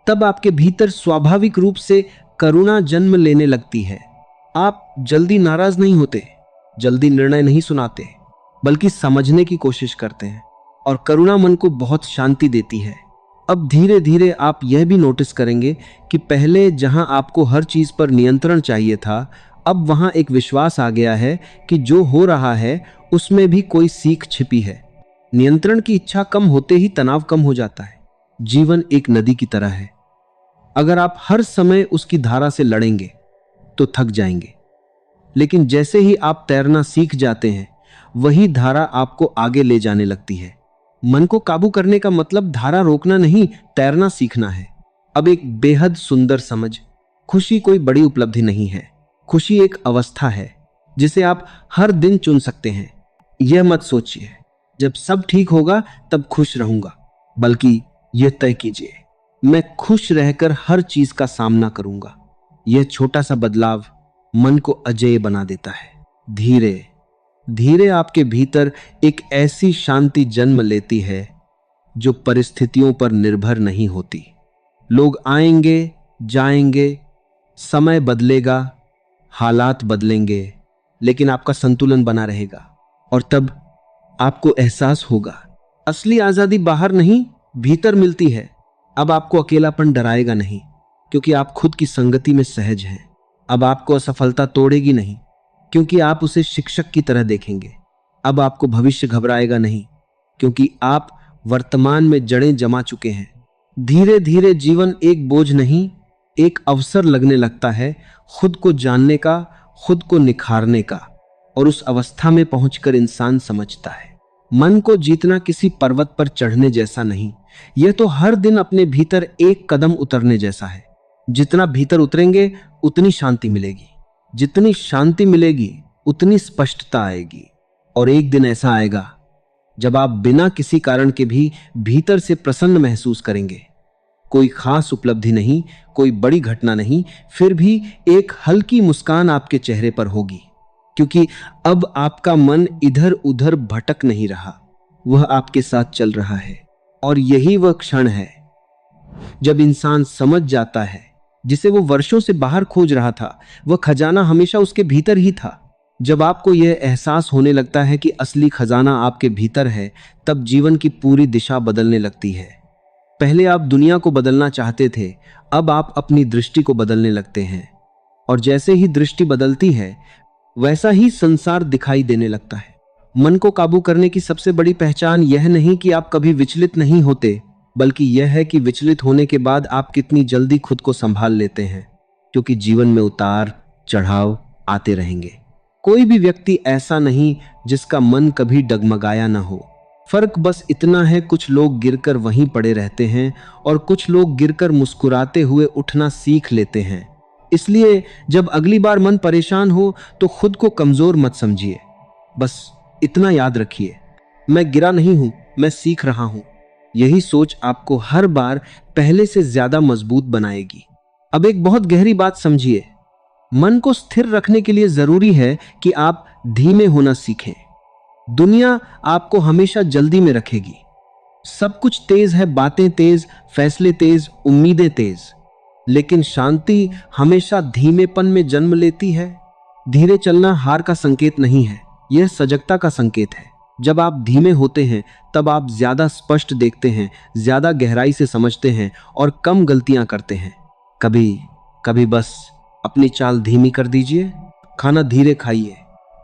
तब आपके भीतर स्वाभाविक रूप से करुणा जन्म लेने लगती है। आप जल्दी नाराज नहीं होते, जल्दी निर्णय नहीं सुनाते, बल्कि समझने की कोशिश करते हैं। और करुणा मन को बहुत शांति देती है। अब धीरे धीरे आप यह भी नोटिस करेंगे कि पहले जहां आपको हर चीज पर नियंत्रण चाहिए था, अब वहां एक विश्वास आ गया है कि जो हो रहा है उसमें भी कोई सीख छिपी है। नियंत्रण की इच्छा कम होते ही तनाव कम हो जाता है। जीवन एक नदी की तरह है। अगर आप हर समय उसकी धारा से लड़ेंगे तो थक जाएंगे, लेकिन जैसे ही आप तैरना सीख जाते हैं, वही धारा आपको आगे ले जाने लगती है। मन को काबू करने का मतलब धारा रोकना नहीं, तैरना सीखना है। अब एक बेहद सुंदर समझ, खुशी कोई बड़ी उपलब्धि नहीं है। खुशी एक अवस्था है जिसे आप हर दिन चुन सकते हैं। यह मत सोचिए जब सब ठीक होगा तब खुश रहूंगा, बल्कि यह तय कीजिए, मैं खुश रहकर हर चीज का सामना करूंगा। यह छोटा सा बदलाव मन को अजेय बना देता है। धीरे धीरे आपके भीतर एक ऐसी शांति जन्म लेती है जो परिस्थितियों पर निर्भर नहीं होती। लोग आएंगे जाएंगे, समय बदलेगा, हालात बदलेंगे, लेकिन आपका संतुलन बना रहेगा। और तब आपको एहसास होगा, असली आजादी बाहर नहीं, भीतर मिलती है। अब आपको अकेलापन डराएगा नहीं, क्योंकि आप खुद की संगति में सहज हैं। अब आपको असफलता तोड़ेगी नहीं, क्योंकि आप उसे शिक्षक की तरह देखेंगे। अब आपको भविष्य घबराएगा नहीं, क्योंकि आप वर्तमान में जड़ें जमा चुके हैं। धीरे धीरे जीवन एक बोझ नहीं, एक अवसर लगने लगता है, खुद को जानने का, खुद को निखारने का। और उस अवस्था में पहुंचकर इंसान समझता है, मन को जीतना किसी पर्वत पर चढ़ने जैसा नहीं, यह तो हर दिन अपने भीतर एक कदम उतरने जैसा है। जितना भीतर उतरेंगे उतनी शांति मिलेगी, जितनी शांति मिलेगी उतनी स्पष्टता आएगी। और एक दिन ऐसा आएगा जब आप बिना किसी कारण के भी भीतर से प्रसन्न महसूस करेंगे। कोई खास उपलब्धि नहीं, कोई बड़ी घटना नहीं, फिर भी एक हल्की मुस्कान आपके चेहरे पर होगी, क्योंकि अब आपका मन इधर उधर भटक नहीं रहा, वह आपके साथ चल रहा है। और यही वह क्षण है जब इंसान समझ जाता है जिसे वो वर्षों से बाहर खोज रहा था, वह खजाना हमेशा उसके भीतर ही था। जब आपको यह एहसास होने लगता है कि असली खजाना आपके भीतर है, तब जीवन की पूरी दिशा बदलने लगती है। पहले आप दुनिया को बदलना चाहते थे, अब आप अपनी दृष्टि को बदलने लगते हैं। और जैसे ही दृष्टि बदलती है, वैसा ही संसार दिखाई देने लगता है। मन को काबू करने की सबसे बड़ी पहचान यह नहीं कि आप कभी विचलित नहीं होते, बल्कि यह है कि विचलित होने के बाद आप कितनी जल्दी खुद को संभाल लेते हैं। क्योंकि जीवन में उतार चढ़ाव आते रहेंगे। कोई भी व्यक्ति ऐसा नहीं जिसका मन कभी डगमगाया ना हो। फर्क बस इतना है, कुछ लोग गिरकर वहीं पड़े रहते हैं और कुछ लोग गिरकर मुस्कुराते हुए उठना सीख लेते हैं। इसलिए जब अगली बार मन परेशान हो तो खुद को कमजोर मत समझिए। बस इतना याद रखिए, मैं गिरा नहीं हूं, मैं सीख रहा हूं। यही सोच आपको हर बार पहले से ज्यादा मजबूत बनाएगी। अब एक बहुत गहरी बात समझिए, मन को स्थिर रखने के लिए जरूरी है कि आप धीमे होना सीखें। दुनिया आपको हमेशा जल्दी में रखेगी। सब कुछ तेज है, बातें तेज, फैसले तेज, उम्मीदें तेज। लेकिन शांति हमेशा धीमेपन में जन्म लेती है। धीरे चलना हार का संकेत नहीं है, यह सजगता का संकेत है। जब आप धीमे होते हैं तब आप ज्यादा स्पष्ट देखते हैं, ज्यादा गहराई से समझते हैं और कम गलतियां करते हैं। कभी कभी बस अपनी चाल धीमी कर दीजिए। खाना धीरे खाइए,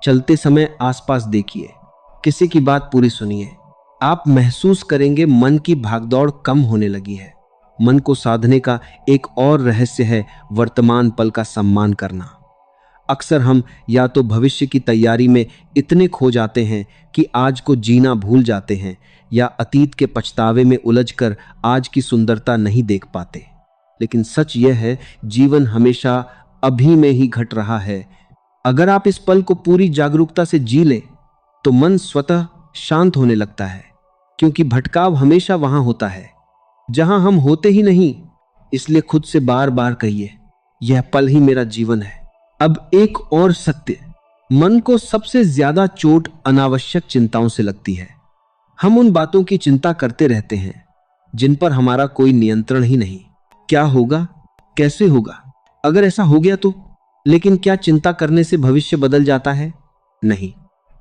चलते समय आसपास देखिए, किसी की बात पूरी सुनिए। आप महसूस करेंगे मन की भागदौड़ कम होने लगी है। मन को साधने का एक और रहस्य है वर्तमान पल का सम्मान करना। अक्सर हम या तो भविष्य की तैयारी में इतने खो जाते हैं कि आज को जीना भूल जाते हैं, या अतीत के पछतावे में उलझकर आज की सुंदरता नहीं देख पाते। लेकिन सच यह है, जीवन हमेशा अभी में ही घट रहा है। अगर आप इस पल को पूरी जागरूकता से जी लें तो मन स्वतः शांत होने लगता है। क्योंकि भटकाव हमेशा वहां होता है जहां हम होते ही नहीं। इसलिए खुद से बार बार कहिए, यह पल ही मेरा जीवन है। अब एक और सत्य, मन को सबसे ज्यादा चोट अनावश्यक चिंताओं से लगती है। हम उन बातों की चिंता करते रहते हैं जिन पर हमारा कोई नियंत्रण ही नहीं। क्या होगा, कैसे होगा, अगर ऐसा हो गया तो। लेकिन क्या चिंता करने से भविष्य बदल जाता है? नहीं।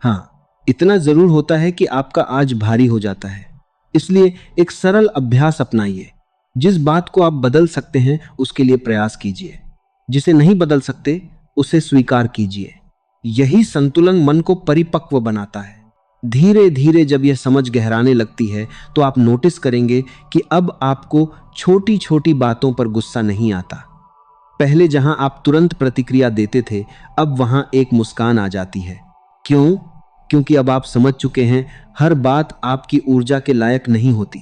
हाँ, इतना जरूर होता है कि आपका आज भारी हो जाता है। इसलिए एक सरल अभ्यास अपनाइए। जिस बात को आप बदल सकते हैं उसके लिए प्रयास कीजिए, जिसे नहीं बदल सकते उसे स्वीकार कीजिए। यही संतुलन मन को परिपक्व बनाता है। धीरे धीरे जब यह समझ गहराने लगती है तो आप नोटिस करेंगे कि अब आपको छोटी छोटी बातों पर गुस्सा नहीं आता। पहले जहां आप तुरंत प्रतिक्रिया देते थे, अब वहां एक मुस्कान आ जाती है। क्यों? क्योंकि अब आप समझ चुके हैं, हर बात आपकी ऊर्जा के लायक नहीं होती।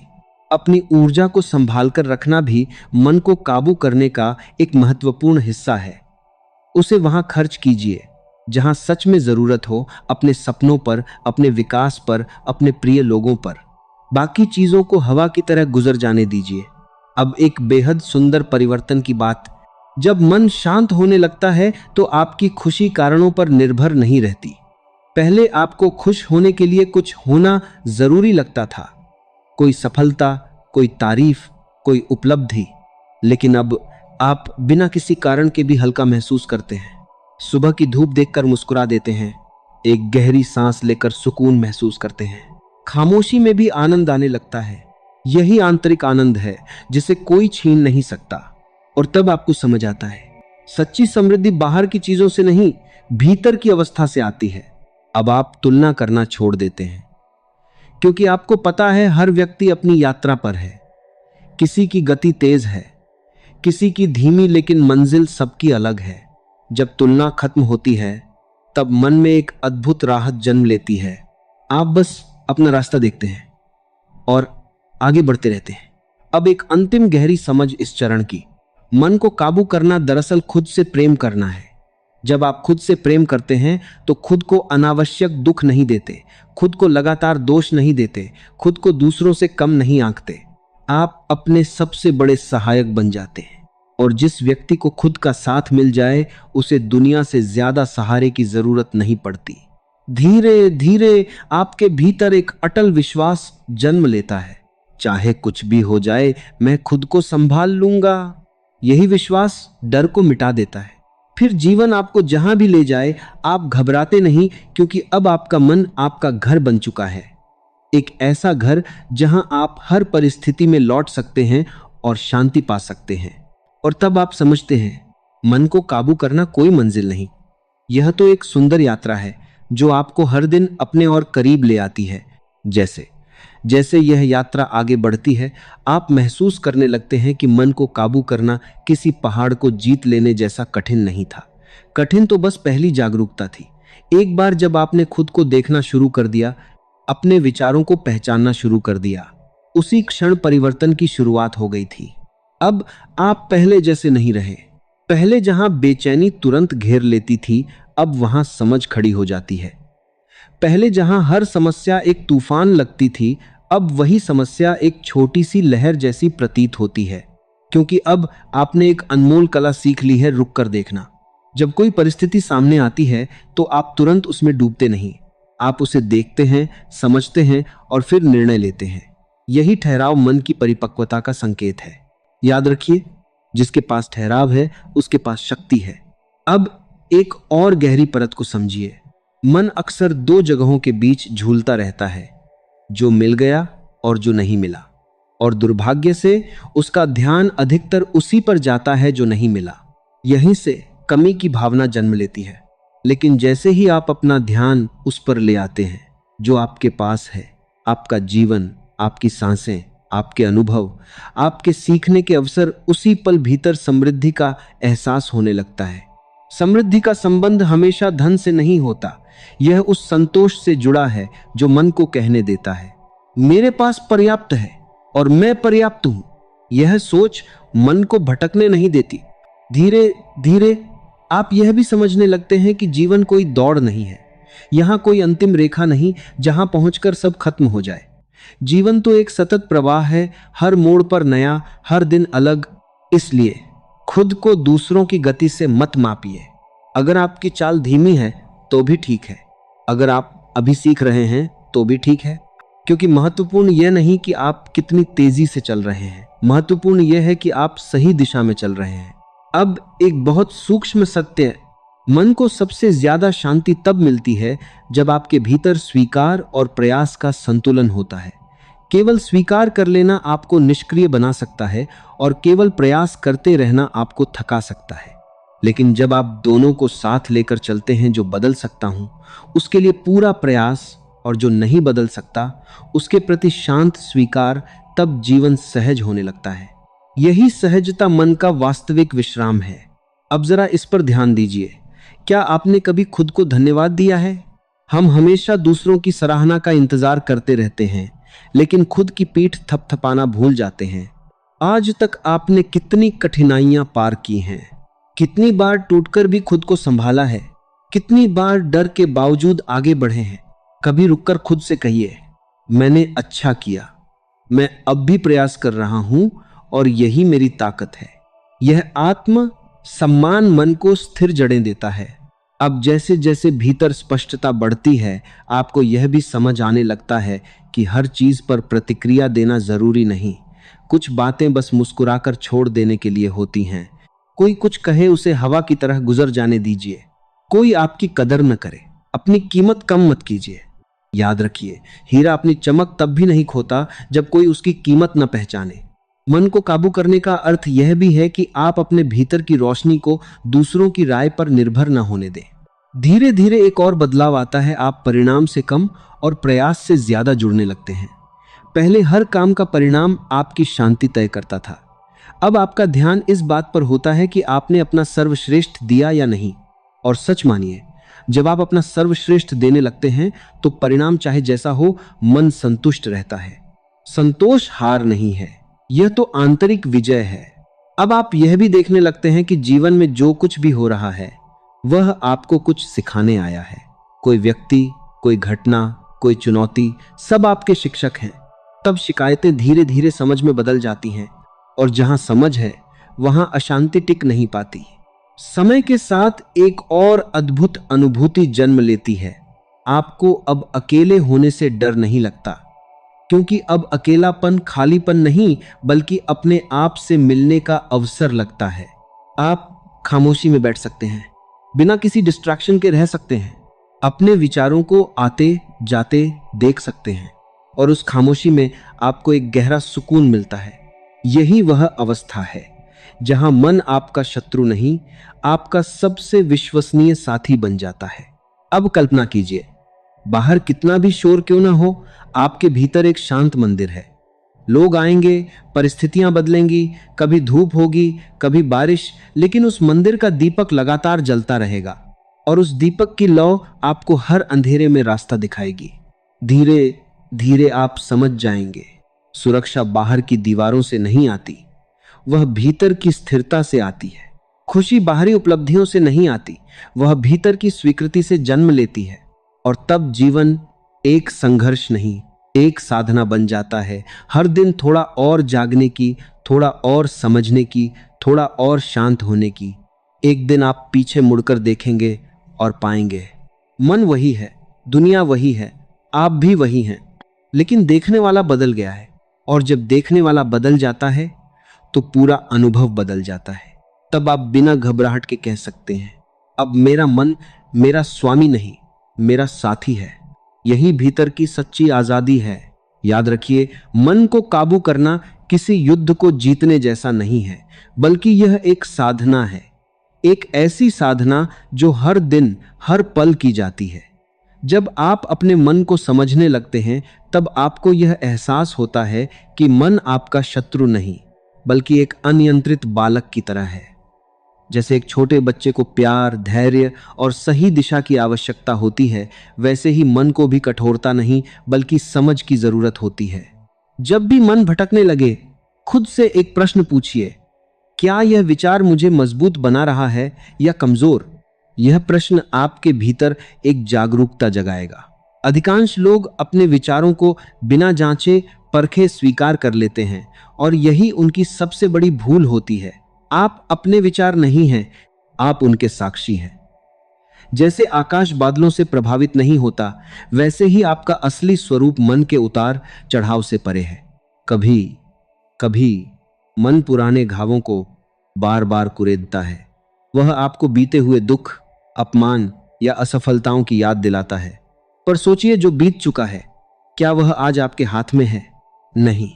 अपनी ऊर्जा को संभाल कर रखना भी मन को काबू करने का एक महत्वपूर्ण हिस्सा है। उसे वहां खर्च कीजिए जहां सच में जरूरत हो, अपने सपनों पर, अपने विकास पर, अपने प्रिय लोगों पर। बाकी चीजों को हवा की तरह गुजर जाने दीजिए। अब एक बेहद सुंदर परिवर्तन की बात, जब मन शांत होने लगता है तो आपकी खुशी कारणों पर निर्भर नहीं रहती। पहले आपको खुश होने के लिए कुछ होना जरूरी लगता था, कोई सफलता, कोई तारीफ, कोई उपलब्धि। लेकिन अब आप बिना किसी कारण के भी हल्का महसूस करते हैं। सुबह की धूप देखकर मुस्कुरा देते हैं, एक गहरी सांस लेकर सुकून महसूस करते हैं। खामोशी में भी आनंद आने लगता है। यही आंतरिक आनंद है जिसे कोई छीन नहीं सकता। और तब आपको समझ आता है, सच्ची समृद्धि बाहर की चीजों से नहीं, भीतर की अवस्था से आती है। अब आप तुलना करना छोड़ देते हैं, क्योंकि आपको पता है हर व्यक्ति अपनी यात्रा पर है। किसी की गति तेज है, किसी की धीमी, लेकिन मंजिल सबकी अलग है। जब तुलना खत्म होती है तब मन में एक अद्भुत राहत जन्म लेती है। आप बस अपना रास्ता देखते हैं और आगे बढ़ते रहते हैं। अब एक अंतिम गहरी समझ इस चरण की, मन को काबू करना दरअसल खुद से प्रेम करना है। जब आप खुद से प्रेम करते हैं तो खुद को अनावश्यक दुख नहीं देते, खुद को लगातार दोष नहीं देते, खुद को दूसरों से कम नहीं आंकते। आप अपने सबसे बड़े सहायक बन जाते हैं। और जिस व्यक्ति को खुद का साथ मिल जाए, उसे दुनिया से ज्यादा सहारे की जरूरत नहीं पड़ती। धीरे धीरे आपके भीतर एक अटल विश्वास जन्म लेता है। चाहे कुछ भी हो जाए मैं खुद को संभाल लूंगा। यही विश्वास डर को मिटा देता है। फिर जीवन आपको जहां भी ले जाए आप घबराते नहीं, क्योंकि अब आपका मन आपका घर बन चुका है। एक ऐसा घर जहां आप हर परिस्थिति में लौट सकते हैं और शांति पा सकते हैं। और तब आप समझते हैं मन को काबू करना कोई मंजिल नहीं, यह तो एक सुंदर यात्रा है जो आपको हर दिन अपने और करीब ले आती है। जैसे जैसे यह यात्रा आगे बढ़ती है आप महसूस करने लगते हैं कि मन को काबू करना किसी पहाड़ को जीत लेने जैसा कठिन नहीं था। कठिन तो बस पहली जागरूकता थी। एक बार जब आपने खुद को देखना शुरू कर दिया, अपने विचारों को पहचानना शुरू कर दिया, उसी क्षण परिवर्तन की शुरुआत हो गई थी। अब आप पहले जैसे नहीं रहे। पहले जहां बेचैनी तुरंत घेर लेती थी, अब वहां समझ खड़ी हो जाती है। पहले जहां हर समस्या एक तूफान लगती थी, अब वही समस्या एक छोटी सी लहर जैसी प्रतीत होती है। क्योंकि अब आपने एक अनमोल कला सीख ली है, रुक कर देखना। जब कोई परिस्थिति सामने आती है तो आप तुरंत उसमें डूबते नहीं, आप उसे देखते हैं, समझते हैं और फिर निर्णय लेते हैं। यही ठहराव मन की परिपक्वता का संकेत है। याद रखिए, जिसके पास ठहराव है उसके पास शक्ति है। अब एक और गहरी परत को समझिए। मन अक्सर दो जगहों के बीच झूलता रहता है, जो मिल गया और जो नहीं मिला। और दुर्भाग्य से उसका ध्यान अधिकतर उसी पर जाता है जो नहीं मिला। यहीं से कमी की भावना जन्म लेती है। लेकिन जैसे ही आप अपना ध्यान उस पर ले आते हैं जो आपके पास है, आपका जीवन, आपकी सांसें, आपके अनुभव, आपके सीखने के अवसर, उसी पल भीतर समृद्धि का एहसास होने लगता है। समृद्धि का संबंध हमेशा धन से नहीं होता, यह उस संतोष से जुड़ा है जो मन को कहने देता है, मेरे पास पर्याप्त है और मैं पर्याप्त हूं। यह सोच मन को भटकने नहीं देती। धीरे धीरे आप यह भी समझने लगते हैं कि जीवन कोई दौड़ नहीं है। यहां कोई अंतिम रेखा नहीं जहां पहुंचकर सब खत्म हो जाए। जीवन तो एक सतत प्रवाह है, हर मोड़ पर नया, हर दिन अलग। इसलिए खुद को दूसरों की गति से मत मापिए। अगर आपकी चाल धीमी है तो भी ठीक है, अगर आप अभी सीख रहे हैं तो भी ठीक है। क्योंकि महत्वपूर्ण यह नहीं कि आप कितनी तेजी से चल रहे हैं, महत्वपूर्ण यह है कि आप सही दिशा में चल रहे हैं। अब एक बहुत सूक्ष्म सत्य, मन को सबसे ज्यादा शांति तब मिलती है जब आपके भीतर स्वीकार और प्रयास का संतुलन होता है। केवल स्वीकार कर लेना आपको निष्क्रिय बना सकता है और केवल प्रयास करते रहना आपको थका सकता है। लेकिन जब आप दोनों को साथ लेकर चलते हैं, जो बदल सकता हूं उसके लिए पूरा प्रयास और जो नहीं बदल सकता उसके प्रति शांत स्वीकार, तब जीवन सहज होने लगता है। यही सहजता मन का वास्तविक विश्राम है। अब जरा इस पर ध्यान दीजिए, क्या आपने कभी खुद को धन्यवाद दिया है? हम हमेशा दूसरों की सराहना का इंतजार करते रहते हैं, लेकिन खुद की पीठ थपथपाना भूल जाते हैं। आज तक आपने कितनी कठिनाइयां पार की हैं, कितनी बार टूटकर भी खुद को संभाला है, कितनी बार डर के बावजूद आगे बढ़े हैं। कभी रुककर खुद से कहिए, मैंने अच्छा किया, मैं अब भी प्रयास कर रहा हूं और यही मेरी ताकत है। यह आत्म सम्मान मन को स्थिर जड़ें देता है। अब जैसे जैसे भीतर स्पष्टता बढ़ती है, आपको यह भी समझ आने लगता है कि हर चीज पर प्रतिक्रिया देना जरूरी नहीं। कुछ बातें बस मुस्कुराकर छोड़ देने के लिए होती हैं। कोई कुछ कहे उसे हवा की तरह गुजर जाने दीजिए। कोई आपकी कदर न करे, अपनी कीमत कम मत कीजिए। याद रखिए, हीरा अपनी चमक तब भी नहीं खोता जब कोई उसकी कीमत न पहचाने। मन को काबू करने का अर्थ यह भी है कि आप अपने भीतर की रोशनी को दूसरों की राय पर निर्भर न होने दें। धीरे धीरे एक और बदलाव आता है, आप परिणाम से कम और प्रयास से ज्यादा जुड़ने लगते हैं। पहले हर काम का परिणाम आपकी शांति तय करता था। अब आपका ध्यान इस बात पर होता है कि आपने अपना सर्वश्रेष्ठ दिया या नहीं। और सच मानिए, जब आप अपना सर्वश्रेष्ठ देने लगते हैं तो परिणाम चाहे जैसा हो, मन संतुष्ट रहता है। संतोष हार नहीं है, यह तो आंतरिक विजय है। अब आप यह भी देखने लगते हैं कि जीवन में जो कुछ भी हो रहा है वह आपको कुछ सिखाने आया है। कोई व्यक्ति, कोई घटना, कोई चुनौती, सब आपके शिक्षक हैं। तब शिकायतें धीरे धीरे समझ में बदल जाती हैं, और जहां समझ है वहां अशांति टिक नहीं पाती। समय के साथ एक और अद्भुत अनुभूति जन्म लेती है। आपको अब अकेले होने से डर नहीं लगता। क्योंकि अब अकेलापन खालीपन नहीं बल्कि अपने आप से मिलने का अवसर लगता है। आप खामोशी में बैठ सकते हैं, बिना किसी डिस्ट्रैक्शन के रह सकते हैं, अपने विचारों को आते जाते देख सकते हैं और उस खामोशी में आपको एक गहरा सुकून मिलता है। यही वह अवस्था है जहां मन आपका शत्रु नहीं, आपका सबसे विश्वसनीय साथी बन जाता है। अब कल्पना कीजिए, बाहर कितना भी शोर क्यों ना हो, आपके भीतर एक शांत मंदिर है। लोग आएंगे, परिस्थितियां बदलेंगी, कभी धूप होगी, कभी बारिश, लेकिन उस मंदिर का दीपक लगातार जलता रहेगा और उस दीपक की लौ आपको हर अंधेरे में रास्ता दिखाएगी। धीरे धीरे आप समझ जाएंगे, सुरक्षा बाहर की दीवारों से नहीं आती, वह भीतर की स्थिरता से आती है। खुशी बाहरी उपलब्धियों से नहीं आती, वह भीतर की स्वीकृति से जन्म लेती है। और तब जीवन एक संघर्ष नहीं, एक साधना बन जाता है। हर दिन थोड़ा और जागने की, थोड़ा और समझने की, थोड़ा और शांत होने की। एक दिन आप पीछे मुड़कर देखेंगे और पाएंगे मन वही है, दुनिया वही है, आप भी वही हैं, लेकिन देखने वाला बदल गया है। और जब देखने वाला बदल जाता है तो पूरा अनुभव बदल जाता है। तब आप बिना घबराहट के कह सकते हैं, अब मेरा मन मेरा स्वामी नहीं, मेरा साथी है। यही भीतर की सच्ची आजादी है। याद रखिए, मन को काबू करना किसी युद्ध को जीतने जैसा नहीं है, बल्कि यह एक साधना है। एक ऐसी साधना जो हर दिन हर पल की जाती है। जब आप अपने मन को समझने लगते हैं, तब आपको यह एहसास होता है कि मन आपका शत्रु नहीं, बल्कि एक अनियंत्रित बालक की तरह है। जैसे एक छोटे बच्चे को प्यार, धैर्य और सही दिशा की आवश्यकता होती है, वैसे ही मन को भी कठोरता नहीं बल्कि समझ की जरूरत होती है। जब भी मन भटकने लगे, खुद से एक प्रश्न पूछिए, क्या यह विचार मुझे मजबूत बना रहा है या कमजोर? यह प्रश्न आपके भीतर एक जागरूकता जगाएगा। अधिकांश लोग अपने विचारों को बिना जांचे परखे स्वीकार कर लेते हैं और यही उनकी सबसे बड़ी भूल होती है। आप अपने विचार नहीं हैं, आप उनके साक्षी हैं। जैसे आकाश बादलों से प्रभावित नहीं होता, वैसे ही आपका असली स्वरूप मन के उतार चढ़ाव से परे है। कभी कभी मन पुराने घावों को बार बार कुरेदता है। वह आपको बीते हुए दुख, अपमान या असफलताओं की याद दिलाता है। पर सोचिए, जो बीत चुका है, क्या वह आज आपके हाथ में है? नहीं।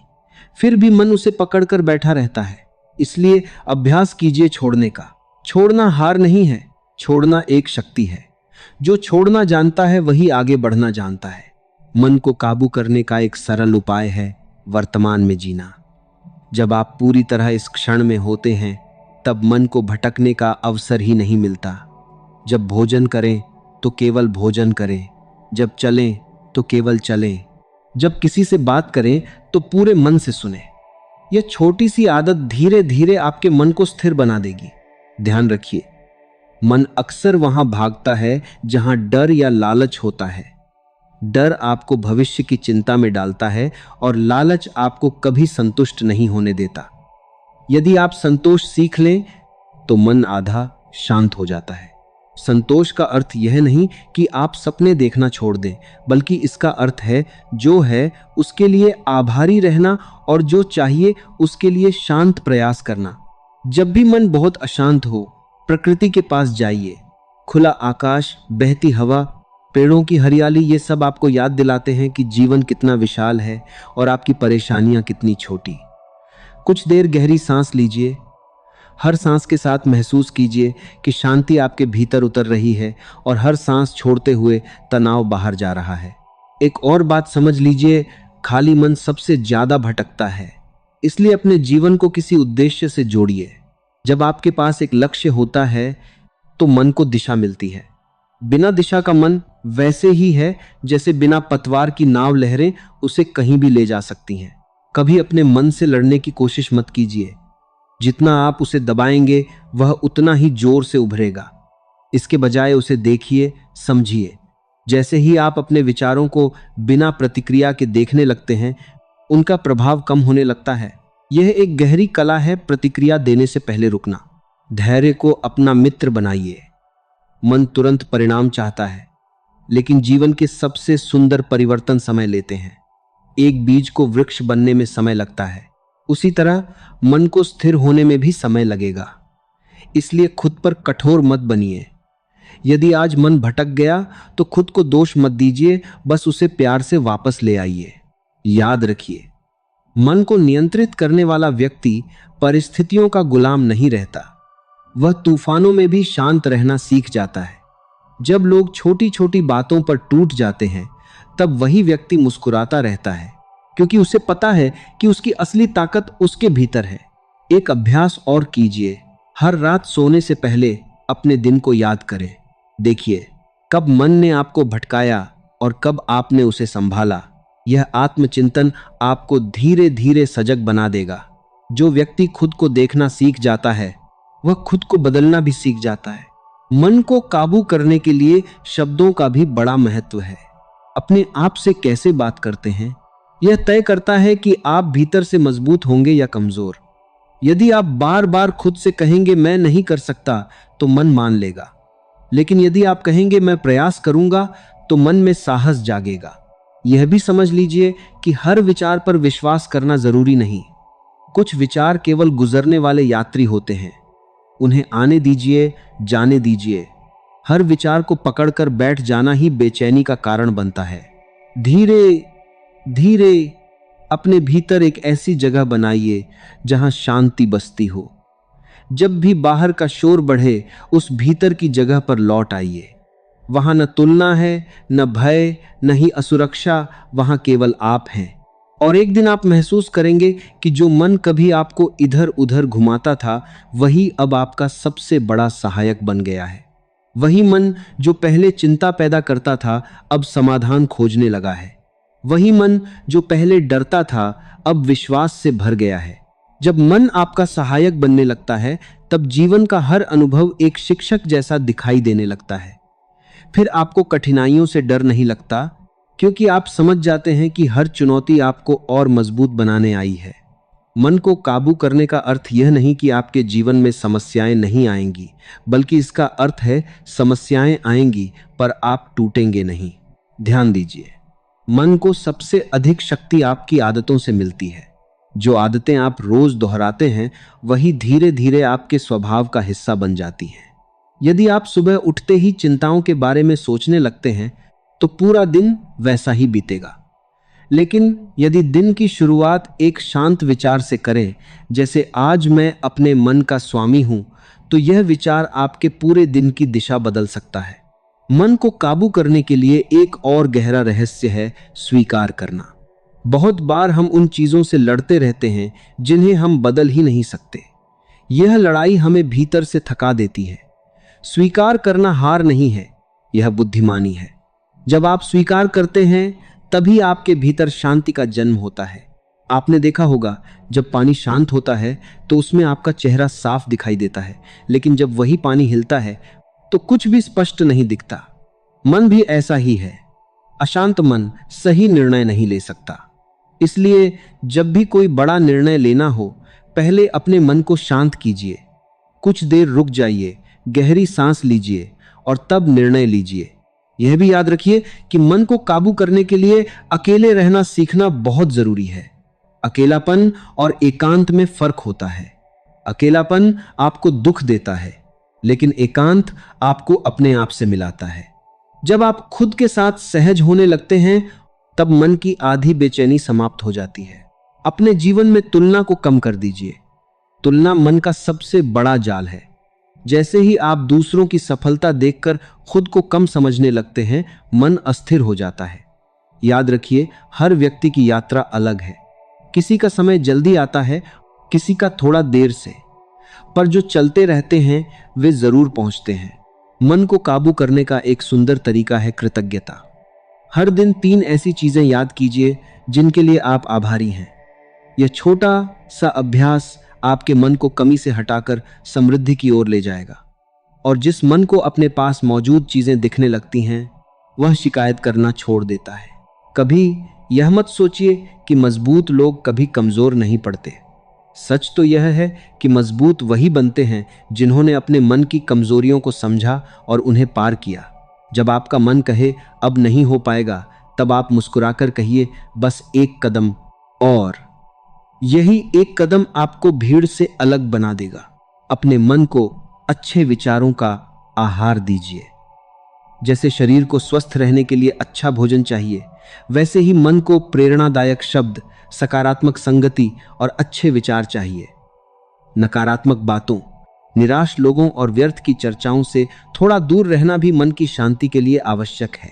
फिर भी मन उसे पकड़कर बैठा रहता है। इसलिए अभ्यास कीजिए छोड़ने का। छोड़ना हार नहीं है, छोड़ना एक शक्ति है। जो छोड़ना जानता है वही आगे बढ़ना जानता है। मन को काबू करने का एक सरल उपाय है वर्तमान में जीना। जब आप पूरी तरह इस क्षण में होते हैं, तब मन को भटकने का अवसर ही नहीं मिलता। जब भोजन करें तो केवल भोजन करें, जब चलें तो केवल चलें, जब किसी से बात करें तो पूरे मन से सुने। यह छोटी सी आदत धीरे धीरे आपके मन को स्थिर बना देगी। ध्यान रखिए, मन अक्सर वहां भागता है जहां डर या लालच होता है। डर आपको भविष्य की चिंता में डालता है और लालच आपको कभी संतुष्ट नहीं होने देता। यदि आप संतोष सीख लें तो मन आधा शांत हो जाता है। संतोष का अर्थ यह नहीं कि आप सपने देखना छोड़ दें, बल्कि इसका अर्थ है जो है उसके लिए आभारी रहना और जो चाहिए उसके लिए शांत प्रयास करना। जब भी मन बहुत अशांत हो, प्रकृति के पास जाइए। खुला आकाश, बहती हवा, पेड़ों की हरियाली, ये सब आपको याद दिलाते हैं कि जीवन कितना विशाल है और आपकी परेशानियां कितनी छोटी। कुछ देर गहरी सांस लीजिए। हर सांस के साथ महसूस कीजिए कि शांति आपके भीतर उतर रही है और हर सांस छोड़ते हुए तनाव बाहर जा रहा है। एक और बात समझ लीजिए, खाली मन सबसे ज्यादा भटकता है। इसलिए अपने जीवन को किसी उद्देश्य से जोड़िए। जब आपके पास एक लक्ष्य होता है तो मन को दिशा मिलती है। बिना दिशा का मन वैसे ही है जैसे बिना पतवार की नाव लहरें उसे कहीं भी ले जा सकती हैं। कभी अपने मन से लड़ने की कोशिश मत कीजिए। जितना आप उसे दबाएंगे वह उतना ही जोर से उभरेगा। इसके बजाय उसे देखिए, समझिए। जैसे ही आप अपने विचारों को बिना प्रतिक्रिया के देखने लगते हैं, उनका प्रभाव कम होने लगता है। यह एक गहरी कला है, प्रतिक्रिया देने से पहले रुकना। धैर्य को अपना मित्र बनाइए। मन तुरंत परिणाम चाहता है, लेकिन जीवन के सबसे सुंदर परिवर्तन समय लेते हैं। एक बीज को वृक्ष बनने में समय लगता है, उसी तरह मन को स्थिर होने में भी समय लगेगा। इसलिए खुद पर कठोर मत बनिए। यदि आज मन भटक गया तो खुद को दोष मत दीजिए, बस उसे प्यार से वापस ले आइए। याद रखिए, मन को नियंत्रित करने वाला व्यक्ति परिस्थितियों का गुलाम नहीं रहता, वह तूफानों में भी शांत रहना सीख जाता है। जब लोग छोटी छोटी बातों पर टूट जाते हैं, तब वही व्यक्ति मुस्कुराता रहता है, क्योंकि उसे पता है कि उसकी असली ताकत उसके भीतर है। एक अभ्यास और कीजिए, हर रात सोने से पहले अपने दिन को याद करें। देखिए, कब मन ने आपको भटकाया और कब आपने उसे संभाला। यह आत्मचिंतन आपको धीरे धीरे सजग बना देगा। जो व्यक्ति खुद को देखना सीख जाता है, वह खुद को बदलना भी सीख जाता है। मन को काबू करने के लिए शब्दों का भी बड़ा महत्व है। अपने आप से कैसे बात करते हैं, यह तय करता है कि आप भीतर से मजबूत होंगे या कमजोर। यदि आप बार बार खुद से कहेंगे मैं नहीं कर सकता, तो मन मान लेगा। लेकिन यदि आप कहेंगे मैं प्रयास करूंगा, तो मन में साहस जागेगा। यह भी समझ लीजिए कि हर विचार पर विश्वास करना जरूरी नहीं। कुछ विचार केवल गुजरने वाले यात्री होते हैं, उन्हें आने दीजिए, जाने दीजिए। हर विचार को पकड़कर बैठ जाना ही बेचैनी का कारण बनता है। धीरे धीरे अपने भीतर एक ऐसी जगह बनाइए जहां शांति बसती हो। जब भी बाहर का शोर बढ़े, उस भीतर की जगह पर लौट आइए। वहां न तुलना है, न भय, न ही असुरक्षा, वहां केवल आप हैं। और एक दिन आप महसूस करेंगे कि जो मन कभी आपको इधर उधर घुमाता था, वही अब आपका सबसे बड़ा सहायक बन गया है। वही मन जो पहले चिंता पैदा करता था, अब समाधान खोजने लगा है। वही मन जो पहले डरता था, अब विश्वास से भर गया है। जब मन आपका सहायक बनने लगता है, तब जीवन का हर अनुभव एक शिक्षक जैसा दिखाई देने लगता है। फिर आपको कठिनाइयों से डर नहीं लगता, क्योंकि आप समझ जाते हैं कि हर चुनौती आपको और मजबूत बनाने आई है। मन को काबू करने का अर्थ यह नहीं कि आपके जीवन में समस्याएं नहीं आएंगी, बल्कि इसका अर्थ है समस्याएं आएंगी पर आप टूटेंगे नहीं। ध्यान दीजिए, मन को सबसे अधिक शक्ति आपकी आदतों से मिलती है। जो आदतें आप रोज दोहराते हैं, वही धीरे धीरे आपके स्वभाव का हिस्सा बन जाती हैं। यदि आप सुबह उठते ही चिंताओं के बारे में सोचने लगते हैं, तो पूरा दिन वैसा ही बीतेगा। लेकिन यदि दिन की शुरुआत एक शांत विचार से करें, जैसे आज मैं अपने मन का स्वामी हूं, तो यह विचार आपके पूरे दिन की दिशा बदल सकता है। मन को काबू करने के लिए एक और गहरा रहस्य है स्वीकार करना। बहुत बार हम उन चीजों से लड़ते रहते हैं जिन्हें हम बदल ही नहीं सकते। यह लड़ाई हमें भीतर से थका देती है। स्वीकार करना हार नहीं है, यह बुद्धिमानी है। जब आप स्वीकार करते हैं, तभी आपके भीतर शांति का जन्म होता है। आपने देखा होगा, जब पानी शांत होता है तो उसमें आपका चेहरा साफ दिखाई देता है, लेकिन जब वही पानी हिलता है तो कुछ भी स्पष्ट नहीं दिखता। मन भी ऐसा ही है। अशांत मन सही निर्णय नहीं ले सकता। इसलिए जब भी कोई बड़ा निर्णय लेना हो, पहले अपने मन को शांत कीजिए। कुछ देर रुक जाइए, गहरी सांस लीजिए और तब निर्णय लीजिए। यह भी याद रखिए कि मन को काबू करने के लिए अकेले रहना सीखना बहुत जरूरी है। अकेलापन और एकांत में फर्क होता है। अकेलापन आपको दुख देता है, लेकिन एकांत आपको अपने आप से मिलाता है। जब आप खुद के साथ सहज होने लगते हैं, तब मन की आधी बेचैनी समाप्त हो जाती है। अपने जीवन में तुलना को कम कर दीजिए। तुलना मन का सबसे बड़ा जाल है। जैसे ही आप दूसरों की सफलता देखकर खुद को कम समझने लगते हैं, मन अस्थिर हो जाता है। याद रखिए, हर व्यक्ति की यात्रा अलग है। किसी का समय जल्दी आता है, किसी का थोड़ा देर से, पर जो चलते रहते हैं वे जरूर पहुंचते हैं। मन को काबू करने का एक सुंदर तरीका है कृतज्ञता। हर दिन 3 ऐसी चीजें याद कीजिए जिनके लिए आप आभारी हैं। यह छोटा सा अभ्यास आपके मन को कमी से हटाकर समृद्धि की ओर ले जाएगा। और जिस मन को अपने पास मौजूद चीजें दिखने लगती हैं, वह शिकायत करना छोड़ देता है। कभी यह मत सोचिए कि मजबूत लोग कभी कमजोर नहीं पड़ते। सच तो यह है कि मजबूत वही बनते हैं जिन्होंने अपने मन की कमजोरियों को समझा और उन्हें पार किया। जब आपका मन कहे अब नहीं हो पाएगा, तब आप मुस्कुराकर कहिए, बस एक कदम और। यही एक कदम आपको भीड़ से अलग बना देगा। अपने मन को अच्छे विचारों का आहार दीजिए। जैसे शरीर को स्वस्थ रहने के लिए अच्छा भोजन चाहिए, वैसे ही मन को प्रेरणादायक शब्द, सकारात्मक संगति और अच्छे विचार चाहिए। नकारात्मक बातों, निराश लोगों और व्यर्थ की चर्चाओं से थोड़ा दूर रहना भी मन की शांति के लिए आवश्यक है।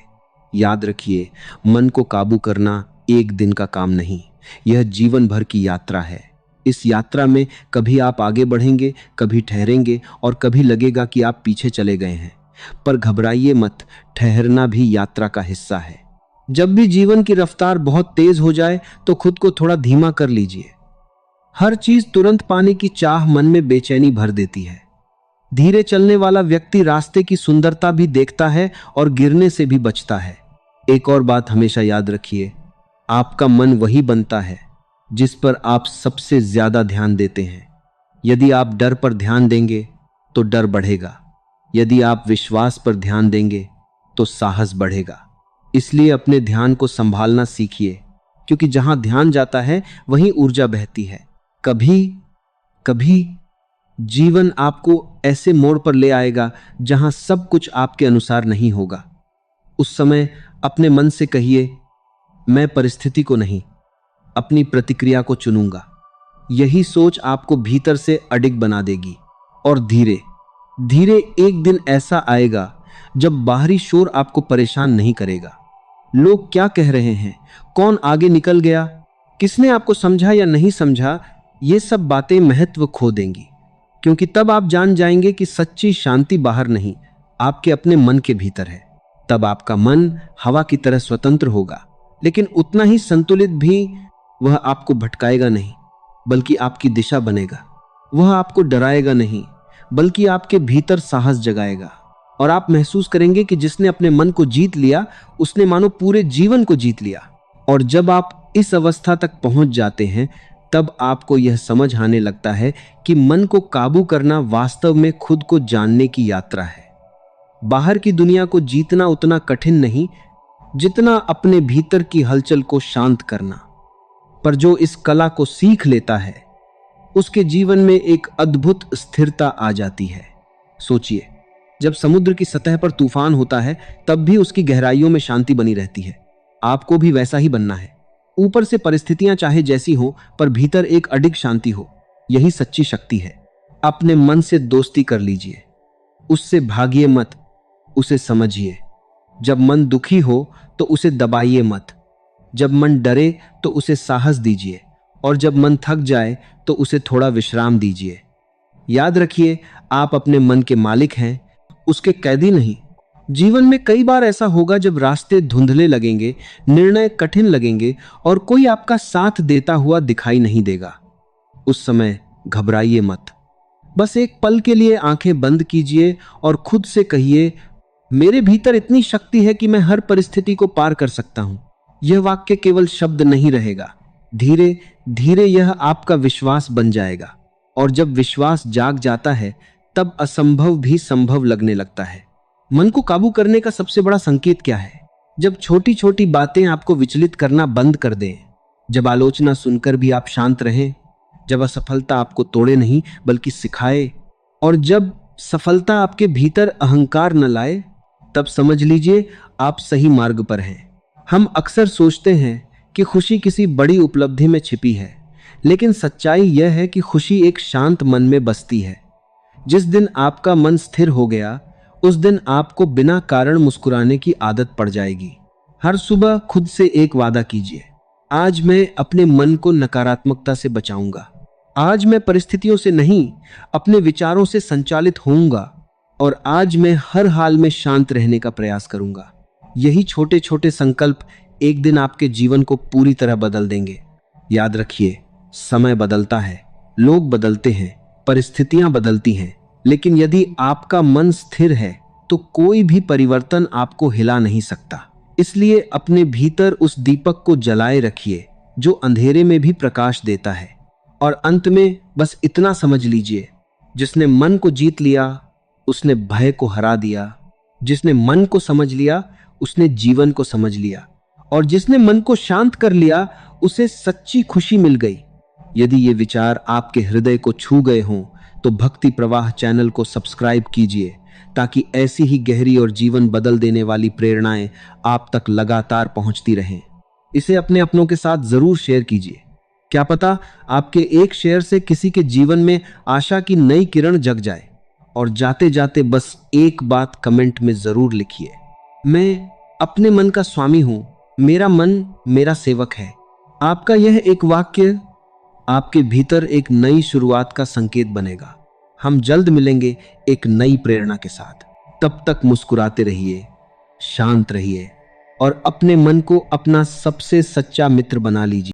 याद रखिए, मन को काबू करना एक दिन का काम नहीं, यह जीवन भर की यात्रा है। इस यात्रा में कभी आप आगे बढ़ेंगे, कभी ठहरेंगे और कभी लगेगा कि आप पीछे चले गए हैं। पर घबराइए मत, ठहरना भी यात्रा का हिस्सा है। जब भी जीवन की रफ्तार बहुत तेज हो जाए तो खुद को थोड़ा धीमा कर लीजिए। हर चीज तुरंत पाने की चाह मन में बेचैनी भर देती है। धीरे चलने वाला व्यक्ति रास्ते की सुंदरता भी देखता है और गिरने से भी बचता है। एक और बात हमेशा याद रखिए, आपका मन वही बनता है जिस पर आप सबसे ज्यादा ध्यान देते हैं। यदि आप डर पर ध्यान देंगे तो डर बढ़ेगा, यदि आप विश्वास पर ध्यान देंगे तो साहस बढ़ेगा। इसलिए अपने ध्यान को संभालना सीखिए, क्योंकि जहां ध्यान जाता है वहीं ऊर्जा बहती है। कभी कभी जीवन आपको ऐसे मोड़ पर ले आएगा जहां सब कुछ आपके अनुसार नहीं होगा। उस समय अपने मन से कहिए, मैं परिस्थिति को नहीं, अपनी प्रतिक्रिया को चुनूंगा। यही सोच आपको भीतर से अडिग बना देगी। और धीरे धीरे एक दिन ऐसा आएगा जब बाहरी शोर आपको परेशान नहीं करेगा। लोग क्या कह रहे हैं, कौन आगे निकल गया, किसने आपको समझा या नहीं समझा, ये सब बातें महत्व खो देंगी। क्योंकि तब आप जान जाएंगे कि सच्ची शांति बाहर नहीं, आपके अपने मन के भीतर है। तब आपका मन हवा की तरह स्वतंत्र होगा, लेकिन उतना ही संतुलित भी। वह आपको भटकाएगा नहीं, बल्कि आपकी दिशा बनेगा। वह आपको डराएगा नहीं, बल्कि आपके भीतर साहस जगाएगा। और आप महसूस करेंगे कि जिसने अपने मन को जीत लिया, उसने मानो पूरे जीवन को जीत लिया। और जब आप इस अवस्था तक पहुंच जाते हैं, तब आपको यह समझ आने लगता है कि मन को काबू करना वास्तव में खुद को जानने की यात्रा है। बाहर की दुनिया को जीतना उतना कठिन नहीं जितना अपने भीतर की हलचल को शांत करना। पर जो इस कला को सीख लेता है, उसके जीवन में एक अद्भुत स्थिरता आ जाती है। सोचिए, जब समुद्र की सतह पर तूफान होता है, तब भी उसकी गहराइयों में शांति बनी रहती है। आपको भी वैसा ही बनना है। ऊपर से परिस्थितियां चाहे जैसी हो, पर भीतर एक अडिग शांति हो। यही सच्ची शक्ति है। अपने मन से दोस्ती कर लीजिए, उससे भागिए मत, उसे समझिए। जब मन दुखी हो तो उसे दबाइए मत, जब मन डरे तो उसे साहस दीजिए, और जब मन थक जाए तो उसे थोड़ा विश्राम दीजिए। याद रखिए, आप अपने मन के मालिक हैं, उसके कैदी नहीं। जीवन में कई बार ऐसा होगा जब रास्ते धुंधले लगेंगे, निर्णय कठिन लगेंगे और कोई आपका साथ देता हुआ दिखाई नहीं देगा। उस समय घबराइए मत। बस एक पल के लिए आंखें बंद कीजिए और खुद से कहिए, मेरे भीतर इतनी शक्ति है कि मैं हर परिस्थिति को पार कर सकता हूं। यह वाक्य केवल शब्द नहीं रहेगा, धीरे धीरे यह आपका विश्वास बन जाएगा। और जब विश्वास जाग जाता है, तब असंभव भी संभव लगने लगता है। मन को काबू करने का सबसे बड़ा संकेत क्या है? जब छोटी छोटी बातें आपको विचलित करना बंद कर दें, जब आलोचना सुनकर भी आप शांत रहें, जब असफलता आपको तोड़े नहीं बल्कि सिखाए, और जब सफलता आपके भीतर अहंकार न लाए, तब समझ लीजिए आप सही मार्ग पर हैं। हम अक्सर सोचते हैं कि खुशी किसी बड़ी उपलब्धि में छिपी है, लेकिन सच्चाई यह है कि खुशी एक शांत मन में बसती है। जिस दिन आपका मन स्थिर हो गया, उस दिन आपको बिना कारण मुस्कुराने की आदत पड़ जाएगी। हर सुबह खुद से एक वादा कीजिए, आज मैं अपने मन को नकारात्मकता से बचाऊंगा। आज मैं परिस्थितियों से नहीं, अपने विचारों से संचालित होऊंगा। और आज मैं हर हाल में शांत रहने का प्रयास करूंगा। यही छोटे छोटे संकल्प एक दिन आपके जीवन को पूरी तरह बदल देंगे। याद रखिए, समय बदलता है, लोग बदलते हैं, परिस्थितियां बदलती हैं, लेकिन यदि आपका मन स्थिर है तो कोई भी परिवर्तन आपको हिला नहीं सकता। इसलिए अपने भीतर उस दीपक को जलाए रखिए जो अंधेरे में भी प्रकाश देता है। और अंत में बस इतना समझ लीजिए, जिसने मन को जीत लिया उसने भय को हरा दिया, जिसने मन को समझ लिया उसने जीवन को समझ लिया, और जिसने मन को शांत कर लिया उसे सच्ची खुशी मिल गई। यदि ये विचार आपके हृदय को छू गए हों तो भक्ति प्रवाह चैनल को सब्सक्राइब कीजिए, ताकि ऐसी ही गहरी और जीवन बदल देने वाली प्रेरणाएं आप तक लगातार पहुंचती रहें। इसे अपने अपनों के साथ जरूर शेयर कीजिए। क्या पता आपके एक शेयर से किसी के जीवन में आशा की नई किरण जग जाए। और जाते जाते बस एक बात कमेंट में जरूर लिखिए, मैं अपने मन का स्वामी हूं, मेरा मन मेरा सेवक है। आपका यह एक वाक्य आपके भीतर एक नई शुरुआत का संकेत बनेगा। हम जल्द मिलेंगे एक नई प्रेरणा के साथ। तब तक मुस्कुराते रहिए, शांत रहिए और अपने मन को अपना सबसे सच्चा मित्र बना लीजिए।